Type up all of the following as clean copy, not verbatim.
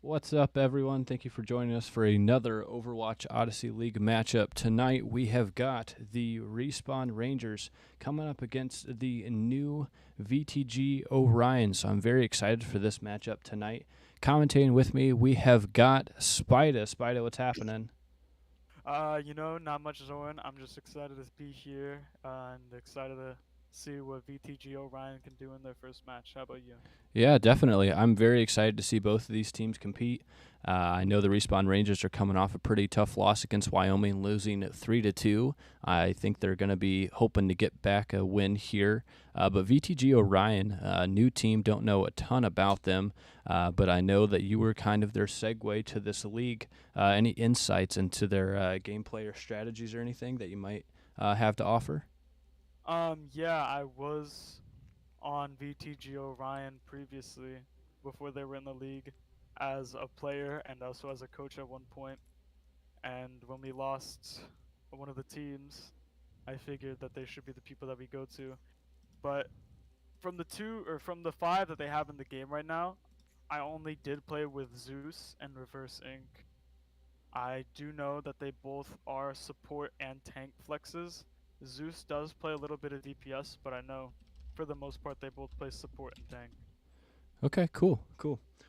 What's up, everyone? Thank you for joining us for another Overwatch Odyssey League matchup. Tonight, we have got the Respawn Rangers coming up against the new VTG Orion. So I'm very excited for this matchup tonight. Commentating with me, we have got Spida. Spida, what's happening? Not much Zoran. I'm just excited to be here and excited to see what VTG Orion can do in their first match. How about you? Yeah, definitely. I'm very excited to see both of these teams compete. I know the Respawn Rangers are coming off a pretty tough loss against Wyoming, losing 3-2. I think they're going to be hoping to get back a win here. But VTG Orion, new team, don't know a ton about them, but I know that you were kind of their segue to this league. Any insights into their gameplay or strategies or anything that you might have to offer? Yeah, I was on VTG Orion previously before they were in the league as a player and also as a coach at one point. And when we lost one of the teams, I figured that they should be the people that we go to. But from the five that they have in the game right now, I only did play with Zeus and Reverse Inc. I do know that they both are support and tank flexes. Zeus does play a little bit of DPS, but I know for the most part they both play support and tank. Okay, cool.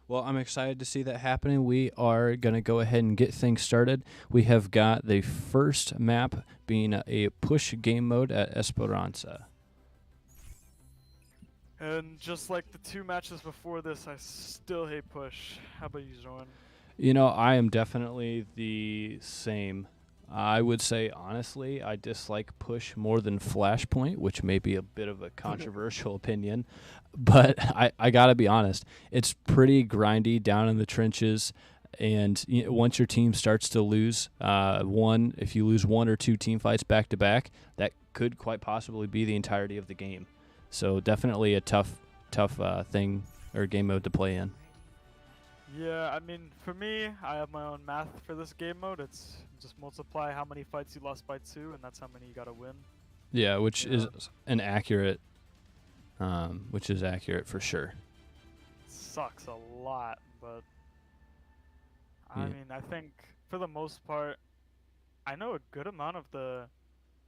Well, I'm excited to see that happening. We are going to go ahead and get things started. We have got the first map being a push game mode at Esperanza. And just like the two matches before this, I still hate push. How about you, Zoran? You know, I am definitely the same. I would say, honestly, I dislike push more than flashpoint, which may be a bit of a controversial opinion. But I got to be honest, it's pretty grindy down in the trenches. And once your team starts to lose if you lose one or two team fights back to back, that could quite possibly be the entirety of the game. So definitely a tough thing or game mode to play in. Yeah, I mean, for me, I have my own math for this game mode. It's just multiply how many fights you lost by 2, and that's how many you gotta win. Yeah, which Yeah. is accurate for sure. Sucks a lot, but I Yeah. mean, I think for the most part, I know a good amount of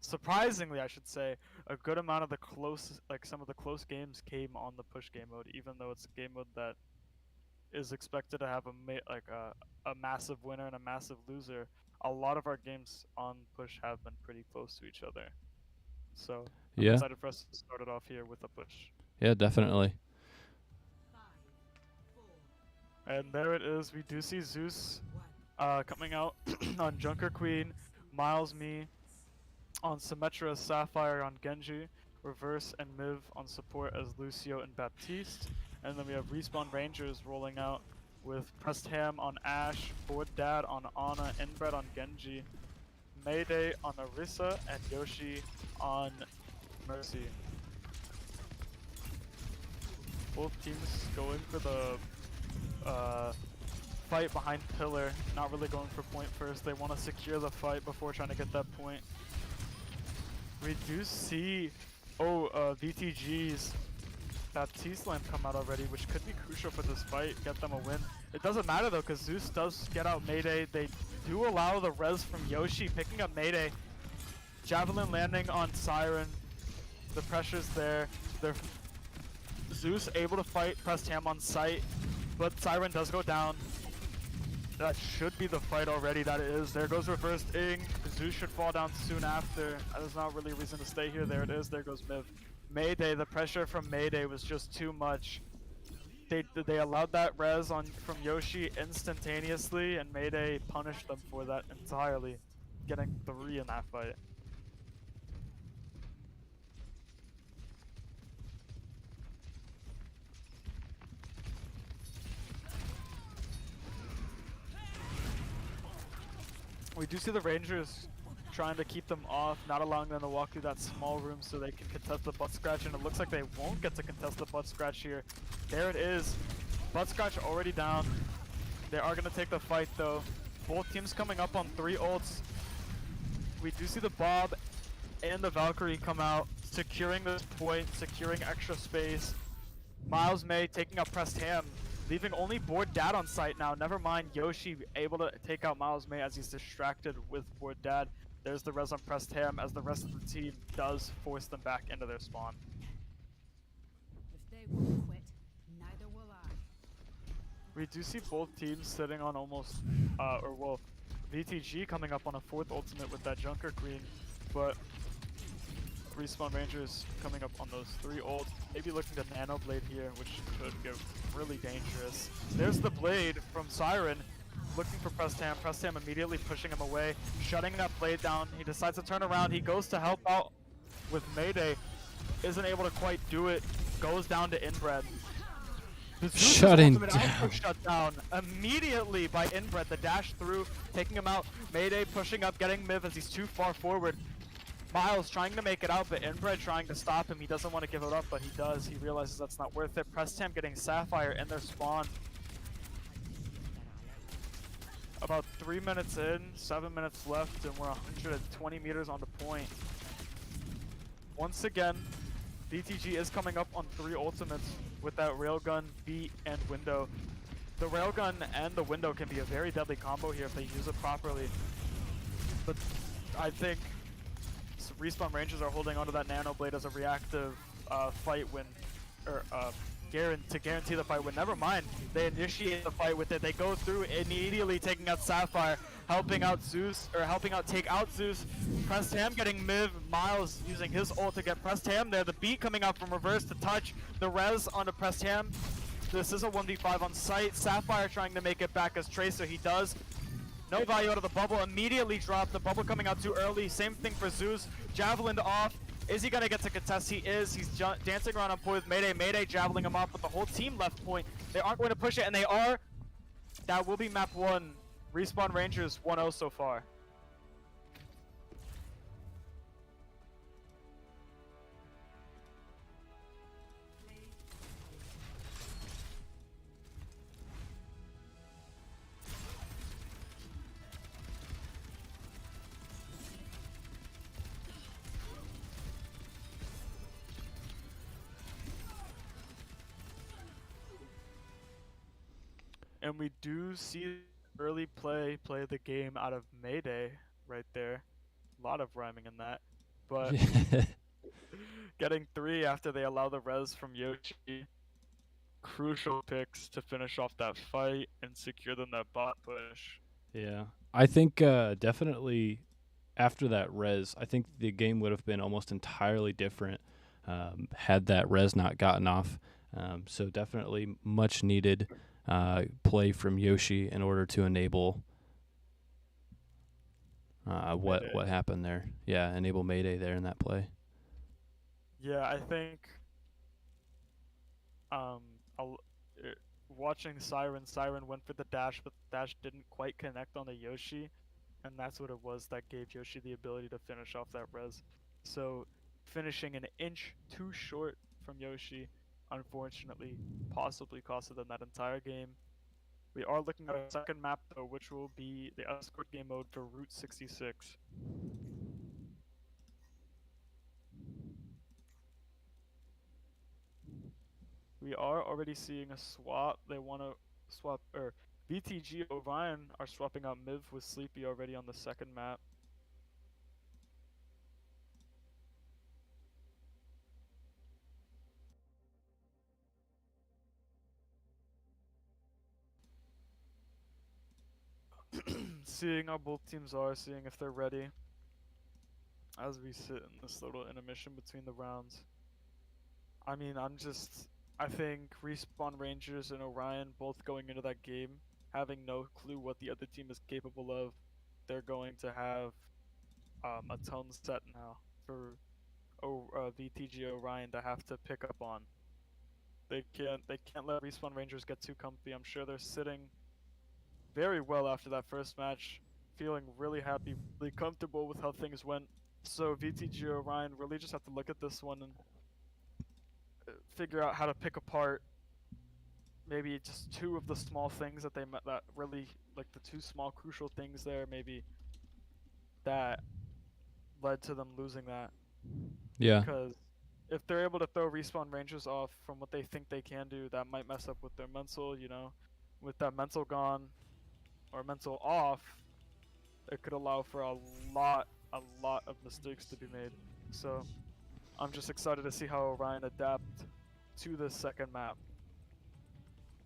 surprisingly, I should say, a good amount of some of the close games came on the push game mode, even though it's a game mode that is expected to have a massive winner and a massive loser. A lot of our games on push have been pretty close to each other. So I'm Yeah, excited for us to start it off here with a push. yeah, definitely. And there it is. We do see Zeus coming out on Junker Queen, Miles Me on Symmetra Sapphire on Genji, Reverse and Miv on support as Lucio and Baptiste. And then we have Respawn Rangers rolling out with Pressed Ham on Ashe, Board Dad on Ana, Inbred on Genji, Mayday on Orisa, and Yoshi on Mercy. Both teams going for the fight behind Pillar, not really going for point first. They want to secure the fight before trying to get that point. We do see, VTG's Baptiste lamp come out already, which could be crucial for this fight, get them a win. It doesn't matter though, because Zeus does get out Mayday. They do allow the res from Yoshi, picking up Mayday. Javelin landing on Siren. The pressure's there. Zeus able to fight Pressed Ham on site, but Siren does go down. That should be the fight already, that it is. There goes Reverse Ing. Zeus should fall down soon after. There's not really a reason to stay here. There it is. There goes Miv. Mayday, the pressure from Mayday was just too much. They allowed that res from Yoshi instantaneously, and Mayday punished them for that entirely, getting 3 in that fight. We do see the Rangers trying to keep them off, not allowing them to walk through that small room so they can contest the butt scratch, and it looks like they won't get to contest the butt scratch here. There it is. Butt scratch already down. They are going to take the fight though. Both teams coming up on 3 ults. We do see the Bob and the Valkyrie come out, securing this point, securing extra space. Miles May taking up Pressed Ham. leaving only Board Dad on site now. Never mind, Yoshi able to take out Miles May as he's distracted with Board Dad. There's the res on pressed ham as the rest of the team does force them back into their spawn. If they won't quit, neither will I. We do see both teams sitting on almost, VTG coming up on a 4th ultimate with that Junker Queen, but Respawn Rangers coming up on those 3 ults. Maybe looking to Nano Blade here, which could get really dangerous. There's the Blade from Siren, looking for Pressed Ham. Pressed Ham immediately pushing him away, shutting that Blade down. He decides to turn around. He goes to help out with Mayday. Isn't able to quite do it. Goes down to Inbred. Shutting down. Shut down immediately by Inbred. The dash through, taking him out. Mayday pushing up, getting Miv as he's too far forward. Miles trying to make it out, but Inbred trying to stop him. He doesn't want to give it up, but he does. He realizes that's not worth it. Prestham getting Sapphire in their spawn. About 3 minutes in, 7 minutes left, and we're 120 meters on the point. Once again, VTG is coming up on 3 ultimates with that Railgun, beat, and window. The Railgun and the window can be a very deadly combo here if they use it properly. But I think Respawn Rangers are holding onto that Nano Blade as a reactive fight win, or to guarantee the fight win. Never mind, they initiate the fight with it. They go through immediately, taking out Sapphire, helping out Zeus, or helping out take out Zeus. Pressed Ham getting Miv, Miles using his ult to get Pressed Ham there. The beat coming out from reverse to touch the res onto Pressed Ham. This is a 1v5 on site. Sapphire trying to make it back as Tracer. He does. No value out of the bubble, immediately dropped. The bubble coming out too early. Same thing for Zeus. Javelin off. Is he gonna get to contest? He is. He's dancing around on point with Mayday. Mayday javeling him off, but the whole team left point. They aren't going to push it, and they are. That will be map 1. Respawn Rangers 1-0 so far. And we do see early play the game out of Mayday right there. A lot of rhyming in that. But getting 3 after they allow the res from Yoshi. Crucial picks to finish off that fight and secure them that bot push. Yeah, I think definitely after that res, I think the game would have been almost entirely different had that res not gotten off. So definitely much needed play from Yoshi in order to enable what happened there. Yeah, enable Mayday there in that play. Yeah, I think watching Siren went for the dash, but the dash didn't quite connect on the Yoshi, and that's what it was that gave Yoshi the ability to finish off that res. So finishing an inch too short from Yoshi, unfortunately, possibly costed them that entire game. We are looking at a second map though, which will be the escort game mode for Route 66. We are already seeing a swap. They want to swap, or VTG Orion are swapping out Miv with Sleepy already on the second map. Seeing how both teams are, seeing if they're ready. As we sit in this little intermission between the rounds. I mean, I think Respawn Rangers and Orion both going into that game, having no clue what the other team is capable of. They're going to have a tone set now for VTG Orion to have to pick up on. They can't let Respawn Rangers get too comfy. I'm sure they're sitting very well after that first match, feeling really happy, really comfortable with how things went. So VTG Orion really just have to look at this one and figure out how to pick apart maybe just 2 of the small things that that really, like the 2 small crucial things there maybe that led to them losing that. Yeah. Because if they're able to throw respawn ranges off from what they think they can do, that might mess up with their mental, you know. With that mental gone or mental off, it could allow for a lot of mistakes to be made. So I'm just excited to see how Orion adapt to this second map.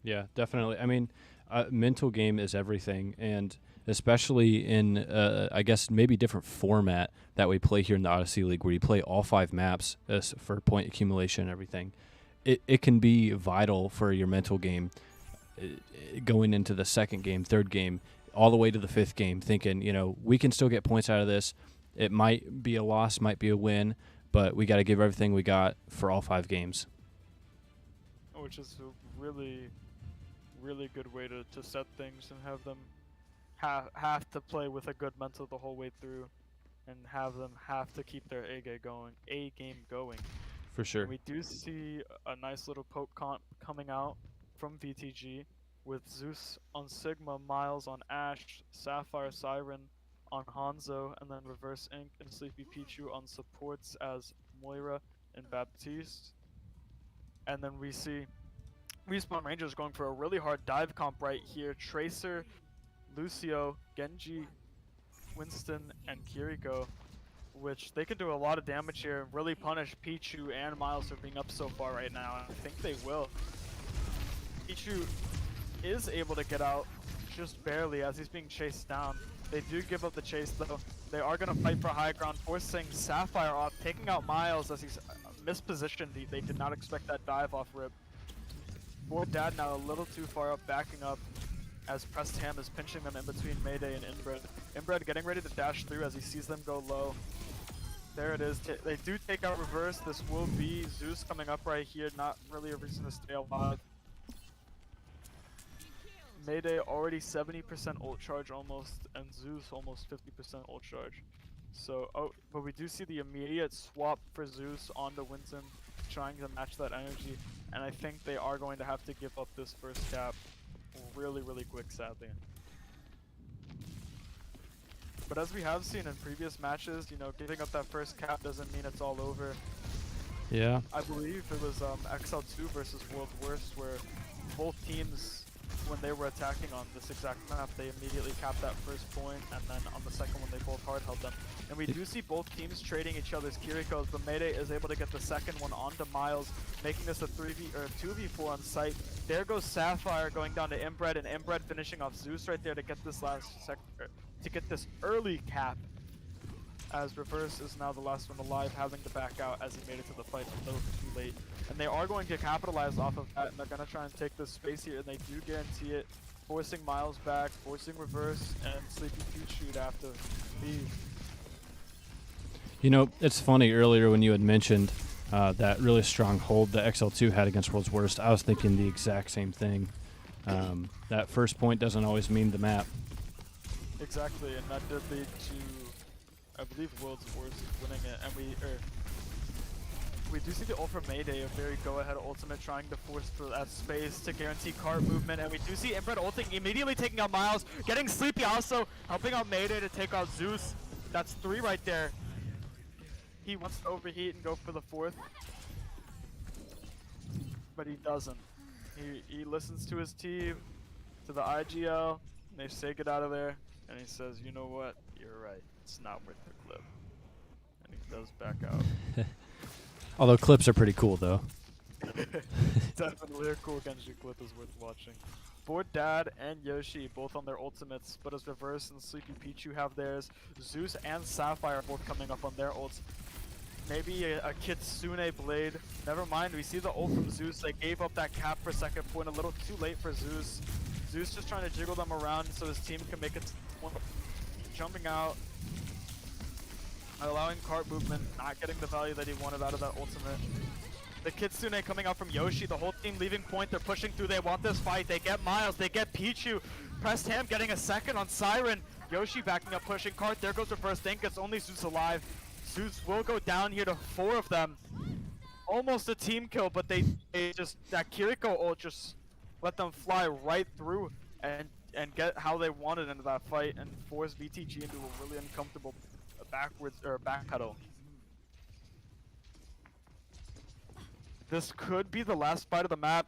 Yeah, definitely. I mean, mental game is everything, and especially in, I guess, maybe different format that we play here in the Odyssey League, where you play all 5 maps for point accumulation and everything. It can be vital for your mental game going into the second game, third game, all the way to the 5th game, thinking, you know, we can still get points out of this. It might be a loss, might be a win, but we got to give everything we got for all 5 games. Which is a really good way to set things and have them have to play with a good mental the whole way through, and have them have to keep their A game going. For sure. And we do see a nice little poke comp coming out from VTG with Zeus on Sigma, Miles on Ash, Sapphire Siren on Hanzo, and then Reverse Ink and Sleepy Pichu on supports as Moira and Baptiste. And then we see Respawn Rangers going for a really hard dive comp right here. Tracer, Lucio, Genji, Winston, and Kiriko, which they can do a lot of damage here and really punish Pichu and Miles for being up so far right now. And I think they will. Pichu is able to get out just barely as he's being chased down. They do give up the chase though. They are going to fight for high ground, forcing Sapphire off, taking out Miles as he's mispositioned. They did not expect that dive off rip. Board Dad now a little too far up, backing up as Pressed Ham is pinching them in between Mayday and Inbred. Inbred getting ready to dash through as he sees them go low. There it is. They do take out Reverse. This will be Zeus coming up right here. Not really a reason to stay alive. Mayday already 70% ult charge almost, and Zeus almost 50% ult charge. So, but we do see the immediate swap for Zeus onto Winston, trying to match that energy, and I think they are going to have to give up this first cap really quick, sadly. But as we have seen in previous matches, you know, giving up that first cap doesn't mean it's all over. Yeah. I believe it was XL2 versus World's Worst, where both teams, when they were attacking on this exact map, they immediately capped that first point, and then on the second one they both hard held them. And we do see both teams trading each other's Kirikos, but Mayday is able to get the second one onto Miles, making this a 2v4 on site. There goes Sapphire going down to Inbred, and Inbred finishing off Zeus right there to get this to get this early cap. As Reverse is now the last one alive, having to back out as he made it to the fight a little too late. And they are going to capitalize off of that, and they're going to try and take this space here, and they do guarantee it, forcing Miles back, forcing Reverse, and Sleepy Pichu to have to leave. You know, it's funny, earlier when you had mentioned that really strong hold that XL2 had against World's Worst, I was thinking the exact same thing. That first point doesn't always mean the map. Exactly, and that did lead to, I believe, World's Worst winning it, and we do see the ult from Mayday, a very go-ahead ultimate, trying to force through that space to guarantee cart movement, and we do see Inbred ulting, immediately taking out Miles, getting Sleepy also, helping out Mayday to take out Zeus. That's 3 right there. He wants to overheat and go for the 4th, but he doesn't. He listens to his team, to the IGL, and they say get out of there, and he says, you know what, you're right, it's not worth the clip. And he does back out. Although clips are pretty cool, though. Definitely a cool Genji clip is worth watching. Board Dad and Yoshi both on their ultimates, but as Reverse and Sleepy Pichu have theirs, Zeus and Sapphire both coming up on their ults. Maybe a Kitsune Blade. Never mind, we see the ult from Zeus. They gave up that cap for second point, a little too late for Zeus. Zeus just trying to jiggle them around so his team can make it jumping out, allowing cart movement, not getting the value that he wanted out of that ultimate. The Kitsune coming out from Yoshi, the whole team leaving point, they're pushing through, they want this fight, they get Miles, they get Pichu, Pressed Ham getting a second on Siren, Yoshi backing up, pushing cart, there goes Reverse Ink, it's only Zeus alive. Zeus will go down here to 4 of them. Almost a team kill, but they just, that Kiriko ult just let them fly right through and get how they wanted into that fight and force VTG into a really uncomfortable backwards or back pedal. This could be the last fight of the map.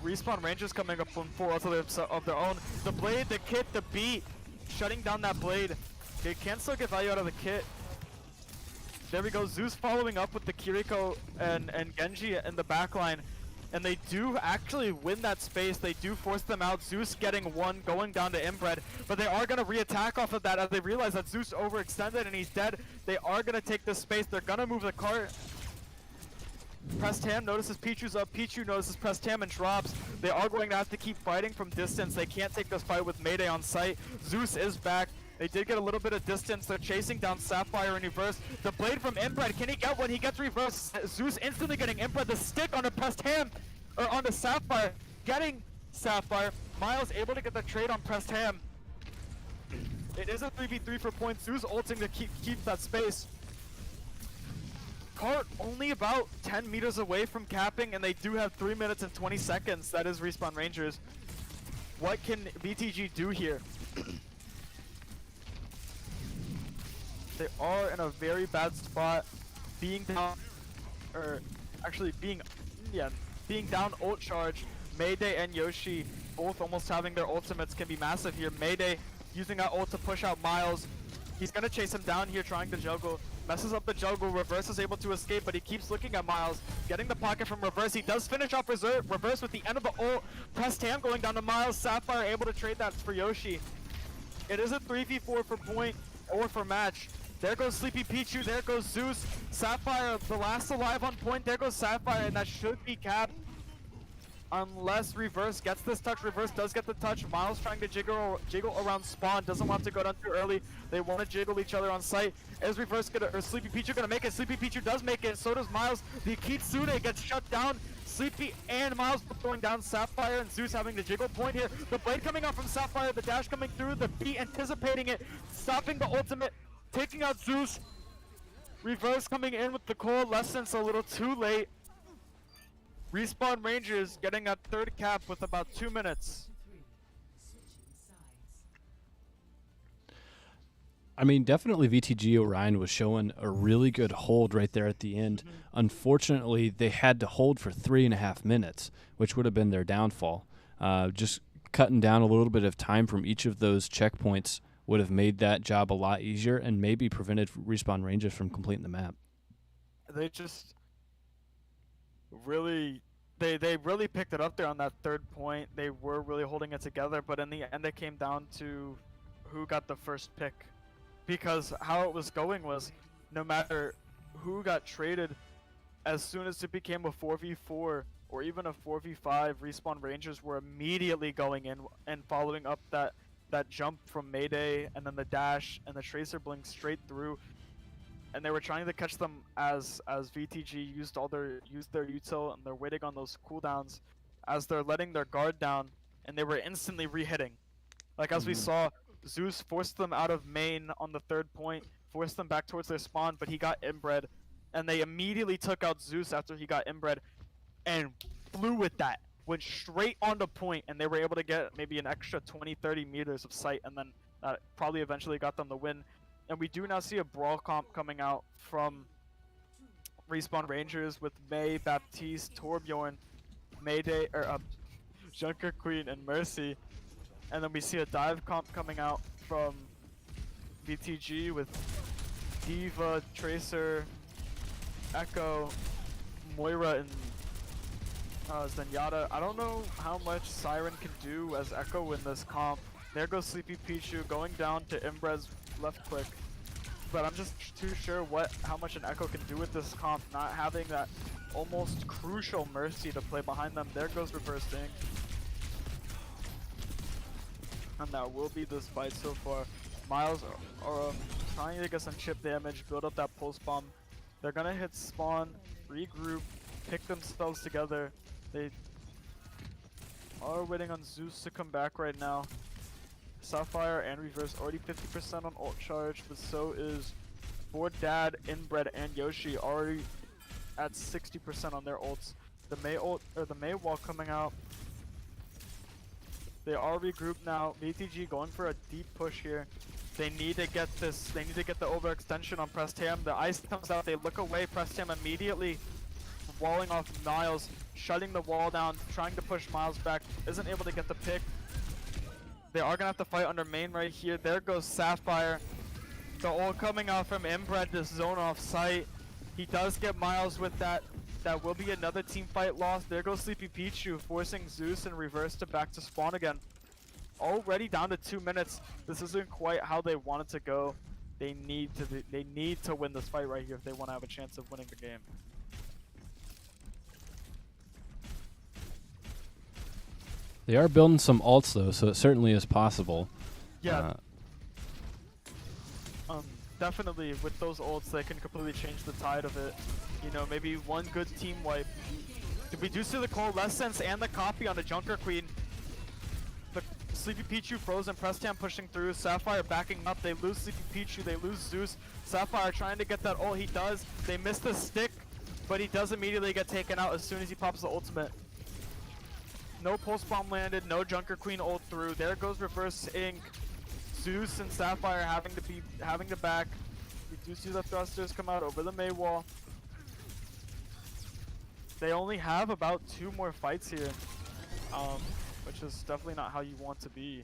Respawn Rangers coming up from full of their own. The blade, the kit, the beat, shutting down that blade. They can still get value out of the kit. There we go, Zeus following up with the Kiriko and Genji in the backline. And they do actually win that space. They do force them out. Zeus getting one, going down to Inbred. But they are going to re-attack off of that as they realize that Zeus overextended and he's dead. They are going to take this space. They're going to move the cart. Pressed Ham notices Pichu's up. Pichu notices Pressed Ham and drops. They are going to have to keep fighting from distance. They can't take this fight with Mayday on site. Zeus is back. They did get a little bit of distance. They're chasing down Sapphire in reverse. The blade from Inbred. Can he get one? He gets reverse. Zeus instantly getting Inbred. The stick on the Pressed Ham. Or on the Sapphire. Getting Sapphire. Miles able to get the trade on Pressed Ham. It is a 3v3 for points. Zeus ulting to keep that space. Cart only about 10 meters away from capping, and they do have 3 minutes and 20 seconds. That is Respawn Rangers. What can VTG do here? They are in a very bad spot, being down, or actually being down ult charge. Mayday and Yoshi both almost having their ultimates can be massive here. Mayday using that ult to push out Miles. He's gonna chase him down here, trying to juggle. Messes up the juggle. Reverse is able to escape, but he keeps looking at Miles. Getting the pocket from Reverse. He does finish off Reverse with the end of the ult. Pressed Ham going down to Miles. Sapphire able to trade that for Yoshi. It is a 3v4 for point or for match. There goes Sleepy Pichu. There goes Zeus. Sapphire, the last alive on point. There goes Sapphire, and that should be capped. Unless Reverse gets this touch. Reverse does get the touch. Miles trying to jiggle around spawn. Doesn't want to go down too early. They want to jiggle each other on site. Is Reverse gonna, or Sleepy Pichu gonna make it? Sleepy Pichu does make it. So does Miles. The Kitsune gets shut down. Sleepy and Miles throwing down Sapphire, and Zeus having the jiggle point here. The blade coming out from Sapphire. The dash coming through. The beat anticipating it. Stopping the ultimate. Taking out Zeus. Reverse coming in with the coalescence a little too late. Respawn Rangers getting a third cap with about 2 minutes. I mean, definitely VTG Orion was showing a really good hold right there at the end. Unfortunately, they had to hold for 3.5 minutes, which would have been their downfall. Just cutting down a little bit of time from each of those checkpoints would have made that job a lot easier and maybe prevented Respawn Rangers from completing the map. They just really, they really picked it up there on that third point. They were really holding it together, but in the end it came down to who got the first pick. Because how it was going was, no matter who got traded, as soon as it became a 4v4 or even a 4v5, Respawn Rangers were immediately going in and following up that jump from Mayday, and then the dash and the Tracer blink straight through, and they were trying to catch them as VTG used their util, and they're waiting on those cooldowns as they're letting their guard down, and they were instantly re-hitting. Like as we saw, Zeus forced them out of main on the third point, forced them back towards their spawn, but he got inbred, and they immediately took out Zeus after he got inbred, and flew with that. Went straight on the point, and they were able to get maybe an extra 20-30 meters of sight, and then probably eventually got them the win. And we do now see a brawl comp coming out from Respawn Rangers with May, Baptiste, Torbjorn, Mayday, or Junker Queen, and Mercy. And then we see a dive comp coming out from VTG with Diva, Tracer, Echo, Moira, and Zenyatta. I don't know how much Siren can do as Echo in this comp. There goes Sleepy Pichu going down to Imbred's left click. But I'm just too sure how much an Echo can do with this comp, not having that almost crucial Mercy to play behind them. There goes reversing. And that will be this fight so far. Miles are trying to get some chip damage, build up that pulse bomb. They're gonna hit spawn, regroup, pick themselves together. They are waiting on Zeus to come back right now. Sapphire and Reverse already 50% on ult charge, but so is Board Dad, Inbred, and Yoshi already at 60% on their ults. The May ult, or the May wall coming out. They are regrouped now. VTG going for a deep push here. They need to get this. They need to get the overextension on Pressed Ham. The ice comes out. They look away. Pressed Ham immediately walling off Miles, shutting the wall down, trying to push Miles back, isn't able to get the pick. They are gonna have to fight under main right here. There goes Sapphire. The ult coming out from Inbred to zone off site. He does get Miles with that. That will be another team fight loss. There goes Sleepy Pichu, forcing Zeus in reverse to back to spawn again. Already down to 2 minutes. This isn't quite how they want it to go. They need to win this fight right here if they want to have a chance of winning the game. They are building some ults though, so it certainly is possible. Yeah. Definitely with those ults, they can completely change the tide of it. You know, maybe one good team wipe. We do see the Coalescence and the copy on the Junker Queen. The Sleepy Pichu frozen, Prestam pushing through, Sapphire backing up. They lose Sleepy Pichu, they lose Zeus. Sapphire trying to get that ult, he does. They miss the stick, but he does immediately get taken out as soon as he pops the ultimate. No pulse bomb landed, no Junker Queen ult through. There goes reverse ink. Zeus and Sapphire having to back. We do see the thrusters come out over the May wall. They only have about 2 more fights here, which is definitely not how you want to be.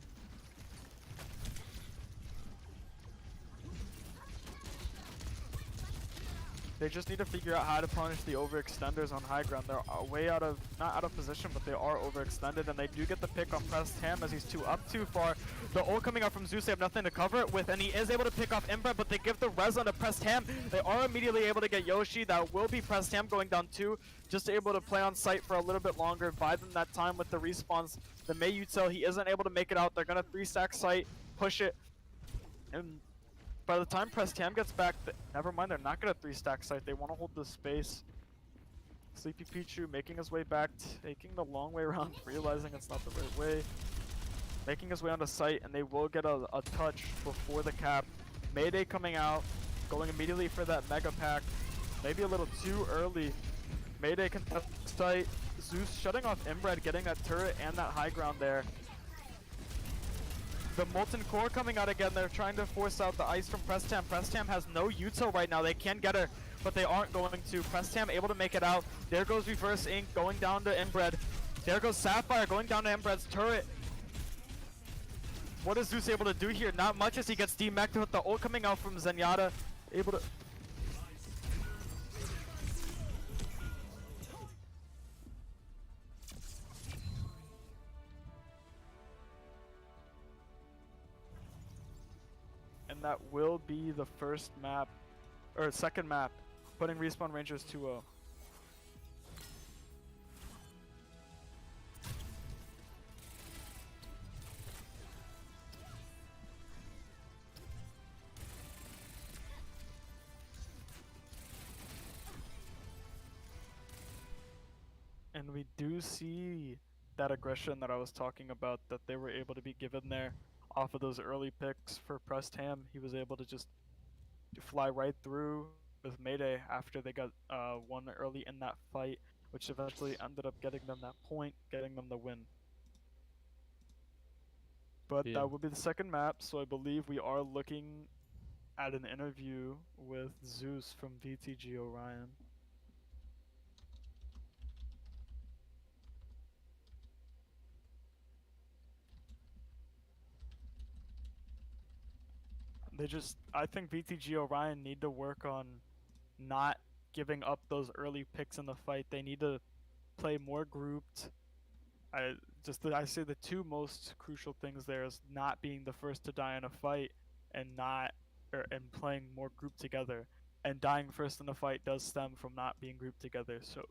They just need to figure out how to punish the overextenders on high ground. They're way out of, not out of position, but they are overextended, and they do get the pick on Pressed Ham as he's too far. The ult coming out from Zeus, they have nothing to cover it with, and he is able to pick off Inbred, but they give the res on to Pressed Ham. They are immediately able to get Yoshi. That will be Pressed Ham going down 2, just able to play on site for a little bit longer, buy them that time with the respawns. The Mei Util, he isn't able to make it out. They're gonna 3-stack site, push it, and by the time Pressed Ham gets back, never mind, they're not gonna 3-stack site. They want to hold the space. Sleepy Pichu making his way back, taking the long way around, realizing it's not the right way. Making his way onto site, and they will get a touch before the cap. Mayday coming out, going immediately for that mega pack. Maybe a little too early. Mayday can touch site. Zeus shutting off Inbred, getting that turret and that high ground there. The Molten Core coming out again. They're trying to force out the ice from Prestam. Prestam has no util right now. They can get her, but they aren't going to. Prestam able to make it out. There goes Reverse Ink going down to Inbred. There goes Sapphire going down to Inbred's turret. What is Zeus able to do here? Not much as he gets demeched with the ult coming out from Zenyatta. Able to... And that will be the first map, or second map, putting Respawn Rangers 2-0. And we do see that aggression that I was talking about that they were able to be given there. Off of those early picks for Pressed Ham, he was able to just fly right through with Mayday after they got one early in that fight, which eventually ended up getting them that point, getting them the win. But Yeah. that will be the second map, so I believe we are looking at an interview with Zeus from VTG Orion. I think VTG Orion need to work on not giving up those early picks in the fight. They need to play more grouped. I say the 2 most crucial things there is not being the first to die in a fight and and playing more grouped together. And dying first in a fight does stem from not being grouped together. So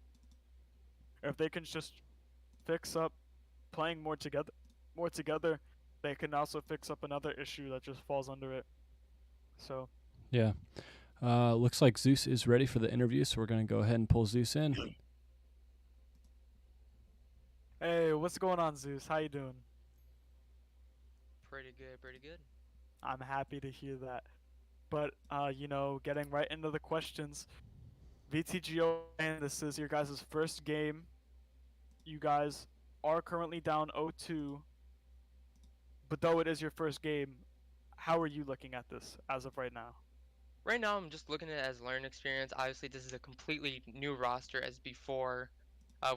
if they can just fix up playing more together, they can also fix up another issue that just falls under it. So Yeah. Looks like Zeus is ready for the interview, so we're going to go ahead and pull Zeus in. hey, what's going on, Zeus? How you doing? Pretty good, pretty good. I'm happy to hear that. But you know, getting right into the questions. VTGO, and this is your guys' first game. You guys are currently down 0-2. But though it is your first game, how are you looking at this as of right now? Right now, I'm just looking at it as learning experience. Obviously, this is a completely new roster as before.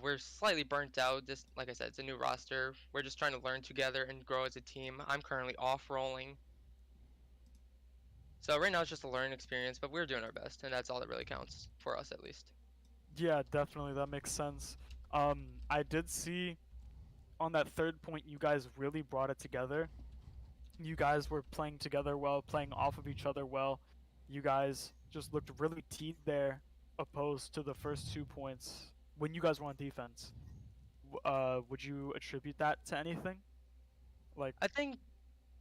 We're slightly burnt out. This, like I said, it's a new roster. We're just trying to learn together and grow as a team. I'm currently off rolling. So right now it's just a learning experience, but we're doing our best, and that's all that really counts for us at least. Yeah, definitely. That makes sense. I did see on that third point, you guys really brought it together. You guys were playing together well, playing off of each other well. You guys just looked really teed there, opposed to the first 2 points when you guys were on defense. Would you attribute that to anything? Like, I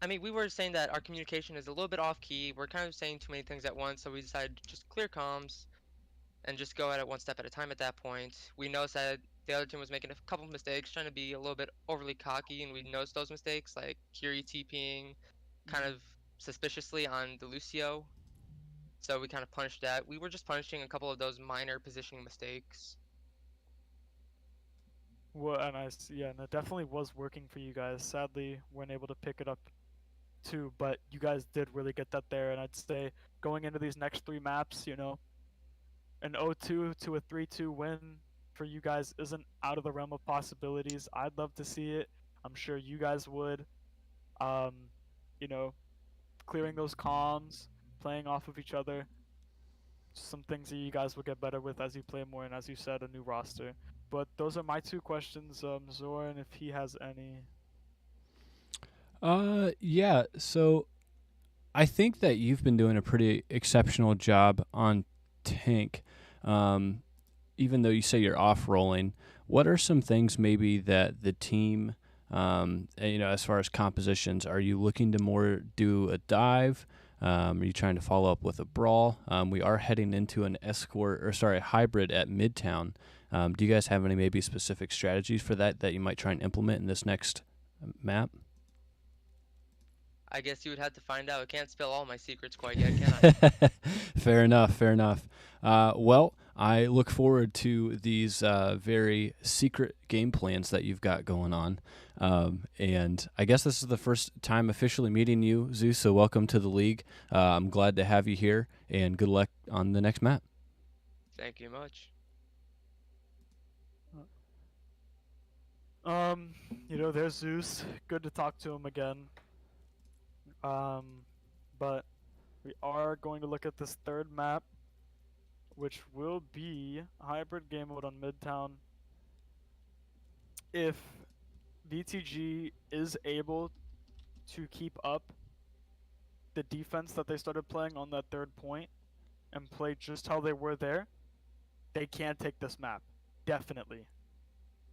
mean, we were saying that our communication is a little bit off key. We're kind of saying too many things at once, so we decided to just clear comms and just go at it one step at a time at that point. We noticed that the other team was making a couple of mistakes, trying to be a little bit overly cocky, and we noticed those mistakes, like Kiri TPing kind of suspiciously on the Lucio. So we kind of punished that. We were just punishing a couple of those minor positioning mistakes. well, yeah, and it definitely was working for you guys. Sadly, weren't able to pick it up too, but you guys did really get that there. And I'd say going into these next 3 maps, an 0-2 to a 3-2 win for you guys isn't out of the realm of possibilities. I'd love to see it. I'm sure you guys would. Um, you know, clearing those comms, playing off of each other, some things that you guys will get better with as you play more, and as you said, a new roster. But those are my 2 questions. Zoran, if he has any. Yeah. So I think that you've been doing a pretty exceptional job on tank. Even though you say you're off rolling, what are some things maybe that the team, as far as compositions, are you looking to more do a dive? Are you trying to follow up with a brawl? We are heading into an hybrid at Midtown. Do you guys have any maybe specific strategies for that you might try and implement in this next map? I guess you would have to find out. I can't spill all my secrets quite yet, can I? Fair enough. Fair enough. Well, I look forward to these very secret game plans that you've got going on. And I guess this is the first time officially meeting you, Zeus. So welcome to the league. I'm glad to have you here, and good luck on the next map. Thank you much. There's Zeus. Good to talk to him again. But we are going to look at this third map, which will be hybrid game mode on Midtown. If VTG is able to keep up the defense that they started playing on that third point and play just how they were there, they can take this map. Definitely.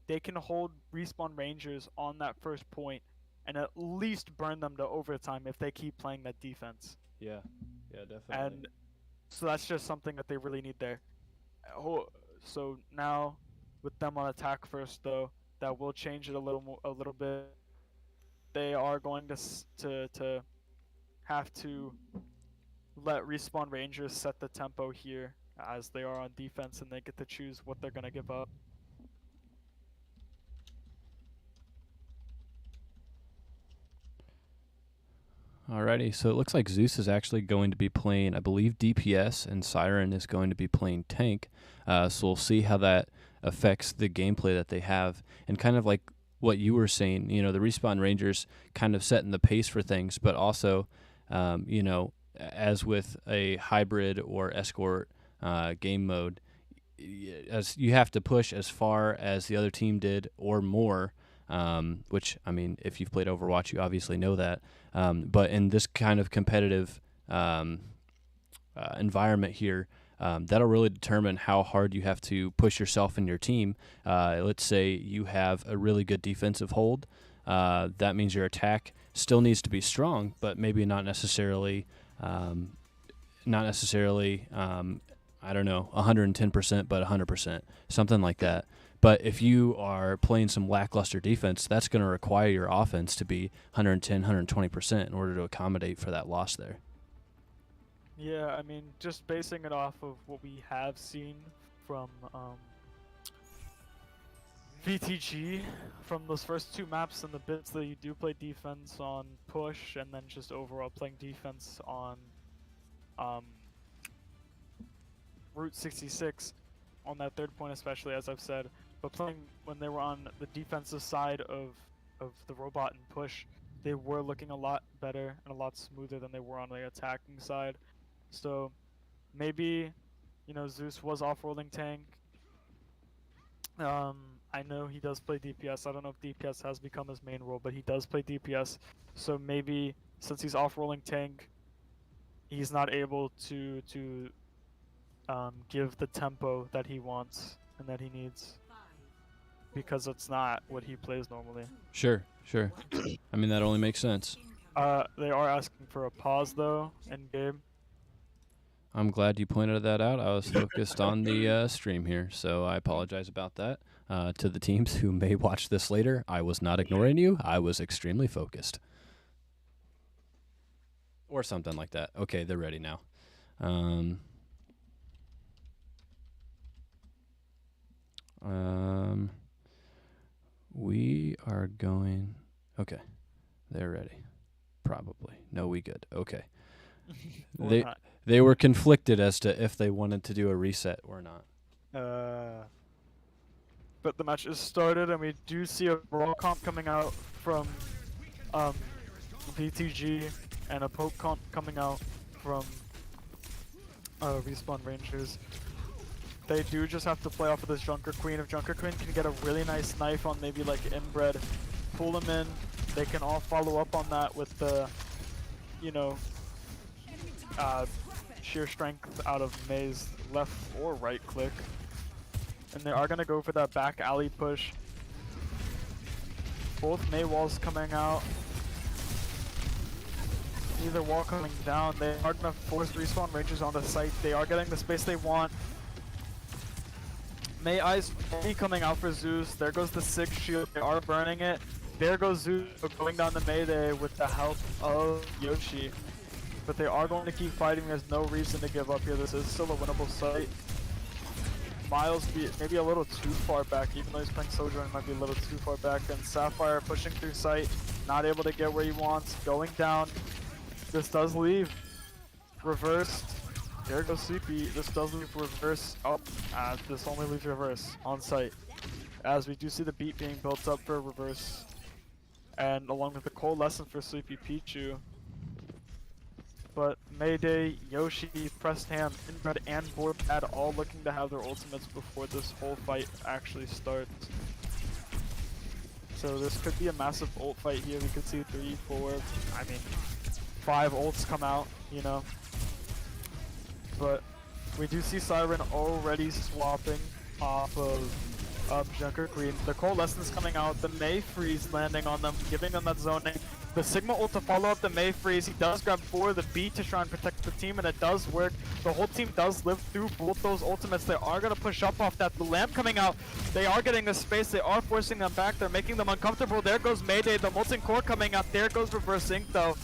They can hold Respawn Rangers on that first point and at least burn them to overtime if they keep playing that defense. Yeah, definitely. And so that's just something that they really need there. So now, with them on attack first, though, that will change it a little bit. They are going to have to let Respawn Rangers set the tempo here, as they are on defense and they get to choose what they're gonna give up. Alrighty, so it looks like Zeus is actually going to be playing, I believe, DPS, and Siren is going to be playing tank. So we'll see how that affects the gameplay that they have. And kind of like what you were saying, the Respawn Rangers kind of setting the pace for things, but also, as with a hybrid or escort game mode, as you have to push as far as the other team did or more. Which, I mean, if you've played Overwatch, you obviously know that. But in this kind of competitive environment here, that'll really determine how hard you have to push yourself and your team. Let's say you have a really good defensive hold. That means your attack still needs to be strong, but maybe not necessarily, I don't know, 110%, but 100%, something like that. But if you are playing some lackluster defense, that's going to require your offense to be 110, 120% in order to accommodate for that loss there. Yeah, I mean, just basing it off of what we have seen from VTG, from those first 2 maps and the bits that you do play defense on push, and then just overall playing defense on Route 66 on that third point, especially as I've said. But playing when they were on the defensive side of the robot and push, they were looking a lot better and a lot smoother than they were on the attacking side. So maybe, you know, Zeus was off-rolling tank. I know he does play DPS. I don't know if DPS has become his main role, but he does play DPS. So maybe since he's off-rolling tank, he's not able to give the tempo that he wants and that he needs, because it's not what he plays normally. Sure. I mean, that only makes sense. They are asking for a pause though in game. I'm glad you pointed that out. I was focused on the stream here, so I apologize about that. To the teams who may watch this later, I was not ignoring you. I was extremely focused. Or something like that. Okay, they're ready now. We are going... Okay, they're ready. Probably. No, we good. Okay. They were conflicted as to if they wanted to do a reset or not. But the match is started, and we do see a brawl comp coming out from VTG, and a poke comp coming out from Respawn Rangers. They do just have to play off of this Junker Queen. If Junker Queen can get a really nice knife on maybe like Inbred, pull him in, they can all follow up on that with the, you know, sheer strength out of May's left or right click. And they are going to go for that back alley push. Both May walls coming out. Either wall coming down. They are going to force Respawn Rangers on the site. They are getting the space they want. May Eyes coming out for Zeus. There goes the Sig shield. They are burning it. There goes Zeus going down the Mayday with the help of Yoshi. But they are going to keep fighting. There's no reason to give up here. This is still a winnable site. Miles maybe a little too far back, even though he's playing Sojourn, might be a little too far back. And Sapphire pushing through site, not able to get where he wants, going down. This does leave. Reversed. There goes Sleepy. This does leave reverse. Oh, this only leaves reverse on site. As we do see the beat being built up for reverse. And along with the coalescence for Sleepy Pichu. But Mayday, Yoshi, Pressed Ham, Inbred, and Boardpad all looking to have their ultimates before this whole fight actually starts. So this could be a massive ult fight here. We could see 3, 4, I mean, 5 ults come out, you know. But we do see Siren already swapping off of Junker Queen. The Coalescence coming out, the May Freeze landing on them, giving them that zoning. The Sigma ult to follow up the May Freeze. He does grab 4 of the beat to try and protect the team, and it does work. The whole team does live through both those ultimates. They are going to push up off that. The Lamp coming out. They are getting the space. They are forcing them back. They're making them uncomfortable. There goes Mayday. The Molten Core coming out. There goes Reverse Ink, though.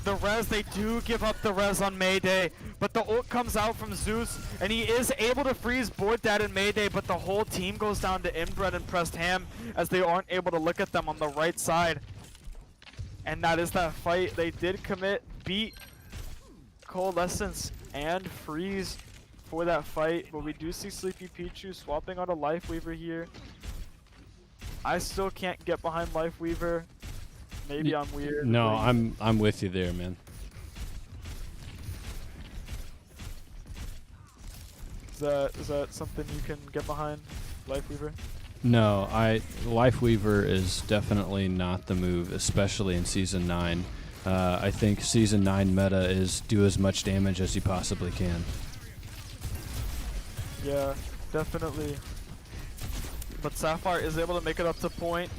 The res, they do give up the res on Mayday, but the ult comes out from Zeus, and he is able to freeze Board Dad and Mayday, but the whole team goes down to Inbred and Pressed Ham as they aren't able to look at them on the right side. And that is that fight. They did commit, beat Coalescence and Freeze for that fight, but we do see Sleepy Pichu swapping on a Lifeweaver here. I still can't get behind Lifeweaver. Maybe I'm weird. No, I'm with you there, man. Is that something you can get behind, Lifeweaver? No, Lifeweaver is definitely not the move, especially in Season 9. I think Season 9 meta is do as much damage as you possibly can. Yeah, definitely. But Sapphire is able to make it up to point.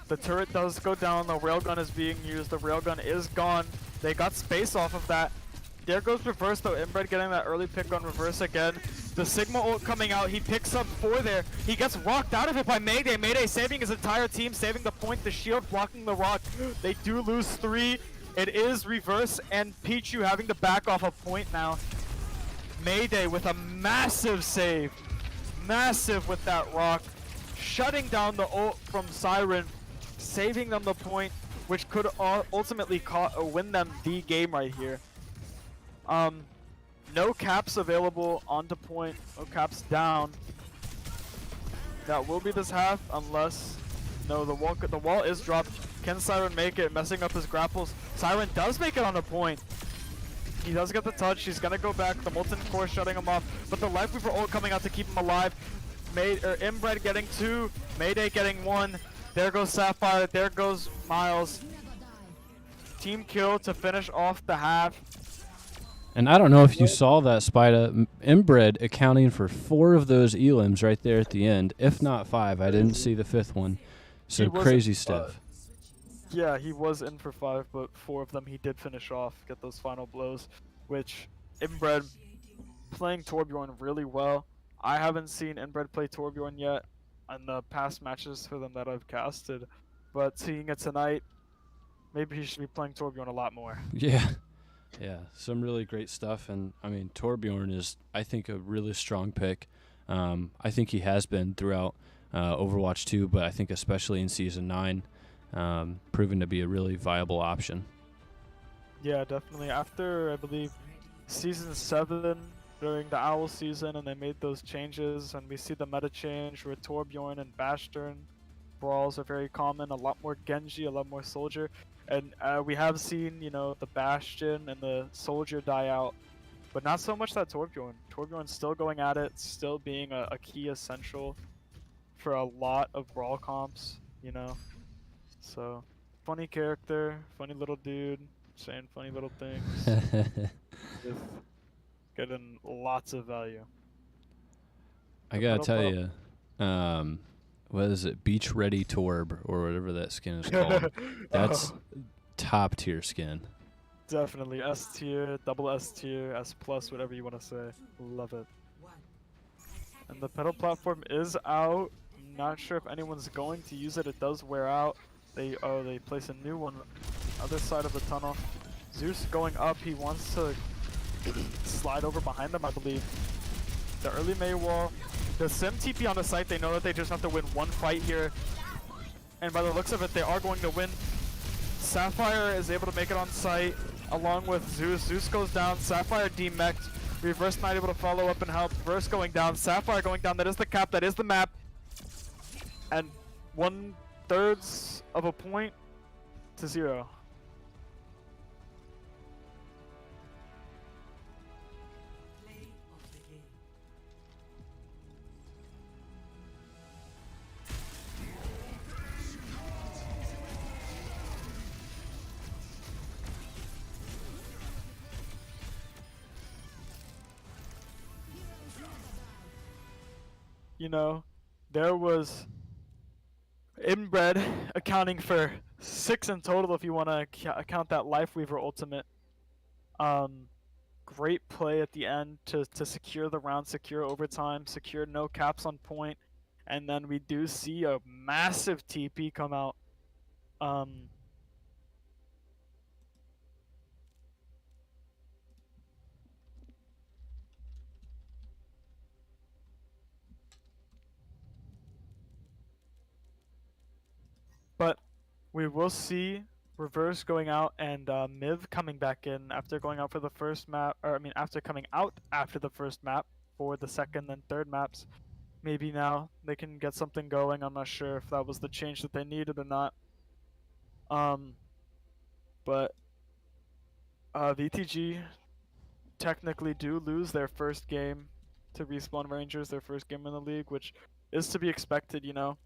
The turret does go down, the railgun is being used, the railgun is gone. They got space off of that. There goes Reverse though, Inbred getting that early pick on Reverse again. The Sigma ult coming out, he picks up 4 there. He gets rocked out of it by Mayday. Mayday saving his entire team, saving the point, the shield blocking the rock. They do lose 3. It is Reverse and Pichu having to back off a point now. Mayday with a massive save. Massive with that rock. Shutting down the ult from Siren. Saving them the point, which could ultimately win them the game right here. No caps available onto point. No caps down. That will be this half unless no, the wall is dropped. Can Siren make it? Messing up his grapples. Siren does make it on the point. He does get the touch. He's gonna go back. The Molten Core shutting him off, but the Life Weaver ult coming out to keep him alive. Inbred getting 2, Mayday getting 1. There goes Sapphire. There goes Miles. Team kill to finish off the half. And I don't know if you saw that, Spida. Inbred accounting for 4 of those elims right there at the end, if not 5. I didn't see the 5th one. So crazy stuff. Yeah, he was in for 5, but 4 of them he did finish off, get those final blows, which Inbred playing Torbjorn really well. I haven't seen Inbred play Torbjorn yet in the past matches for them that I've casted, but seeing it tonight, maybe he should be playing Torbjorn a lot more. Yeah. Yeah, some really great stuff. And, I mean, Torbjorn is, I think, a really strong pick. I think he has been throughout Overwatch 2, but I think especially in Season 9, proven to be a really viable option. Yeah, definitely. After, I believe, Season 7, during the Owl season, and they made those changes, and we see the meta change where Torbjorn and Bastion brawls are very common, a lot more Genji, a lot more Soldier. And we have seen, you know, the Bastion and the Soldier die out, but not so much that Torbjorn. Torbjorn's still going at it, still being a key essential for a lot of brawl comps, you know. So, funny character, funny little dude, saying funny little things. Just getting lots of value. I gotta tell you, what is it? Beach Ready Torb, or whatever that skin is called. That's top tier skin. Definitely S tier, double S tier, S plus, whatever you want to say. Love it. And the pedal platform is out. I'm not sure if anyone's going to use it. It does wear out. They place a new one other side of the tunnel. Zeus going up. He wants to slide over behind them, I believe. The early May wall. The Sim TP on the site. They know that they just have to win one fight here. And by the looks of it, they are going to win. Sapphire is able to make it on site along with Zeus. Zeus goes down. Sapphire demeched. Reverse not able to follow up and help. Reverse going down. Sapphire going down. That is the cap. That is the map. And 1/3 of a point to 0. You know, there was Inbred accounting for 6 in total if you want to count that Life Weaver ultimate. Great play at the end to secure the round, secure overtime, secure no caps on point, and then we do see a massive TP come out. But we will see Reverse going out and Miv coming back in after going out for the first map, or I mean after coming out after the first map for the second and third maps. Maybe now they can get something going. I'm not sure if that was the change that they needed or not. But VTG technically do lose their first game to Respawn Rangers, their first game in the league, which is to be expected, you know.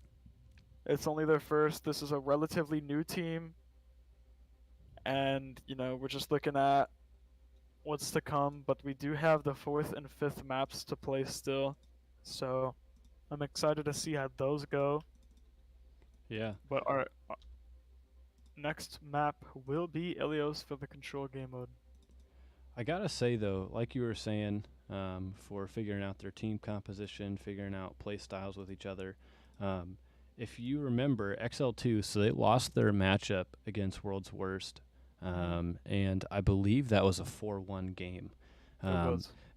It's only their first. This is a relatively new team. And, you know, we're just looking at what's to come. But we do have the 4th and 5th maps to play still. So I'm excited to see how those go. Yeah. But our next map will be Ilios for the control game mode. I gotta say, though, like you were saying, for figuring out their team composition, figuring out play styles with each other, if you remember, XL2, so they lost their matchup against World's Worst, and I believe that was a 4-1 game.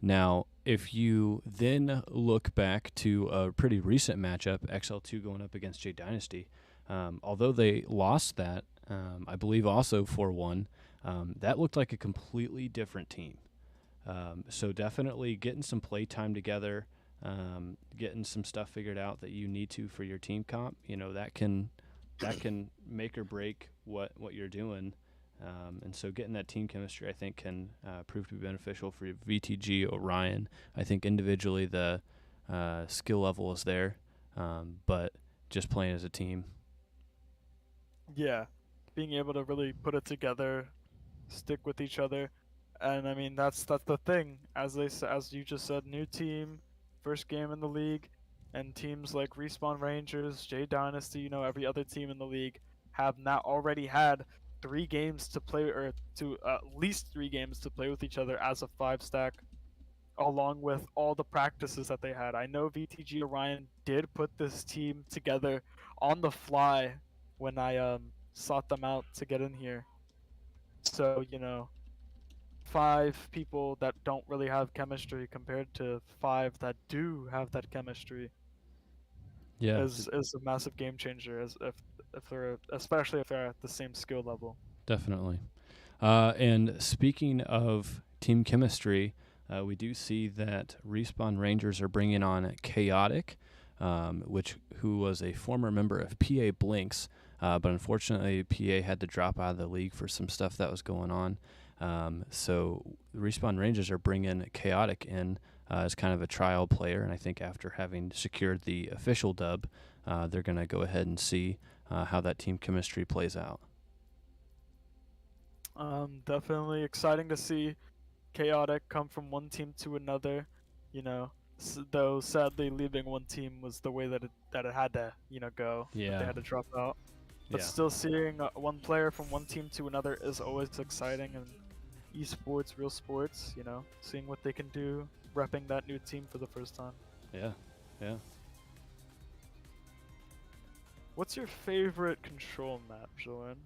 Now, if you then look back to a pretty recent matchup, XL2 going up against J Dynasty, although they lost that, I believe also 4-1, that looked like a completely different team. So definitely getting some play time together, getting some stuff figured out that you need to for your team comp. That can make or break what you're doing. And so getting that team chemistry, I think, can prove to be beneficial for VTG Orion. I think individually the skill level is there, but just playing as a team. Yeah, being able to really put it together, stick with each other, and I mean that's the thing. As you just said, new team, first game in the league, and teams like Respawn Rangers, J Dynasty, every other team in the league have now already had 3 games to play, or to at least 3 games to play with each other as a 5-stack, along with all the practices that they had. I know VTG Orion did put this team together on the fly when I sought them out to get in here. So, 5 people that don't really have chemistry compared to 5 that do have that chemistry is a massive game changer, as if they're, especially if they're at the same skill level. Definitely. And speaking of team chemistry, we do see that Respawn Rangers are bringing on Chaotic, who was a former member of PA Blinks, but unfortunately PA had to drop out of the league for some stuff that was going on. So Respawn Rangers are bringing Chaotic in as kind of a trial player, and I think after having secured the official dub, they're going to go ahead and see how that team chemistry plays out. Definitely exciting to see Chaotic come from one team to another, though sadly leaving one team was the way that it had to, go. Yeah. They had to drop out. But still seeing one player from one team to another is always exciting, and esports, real sports, seeing what they can do, repping that new team for the first time. Yeah. What's your favorite control map, Joanne?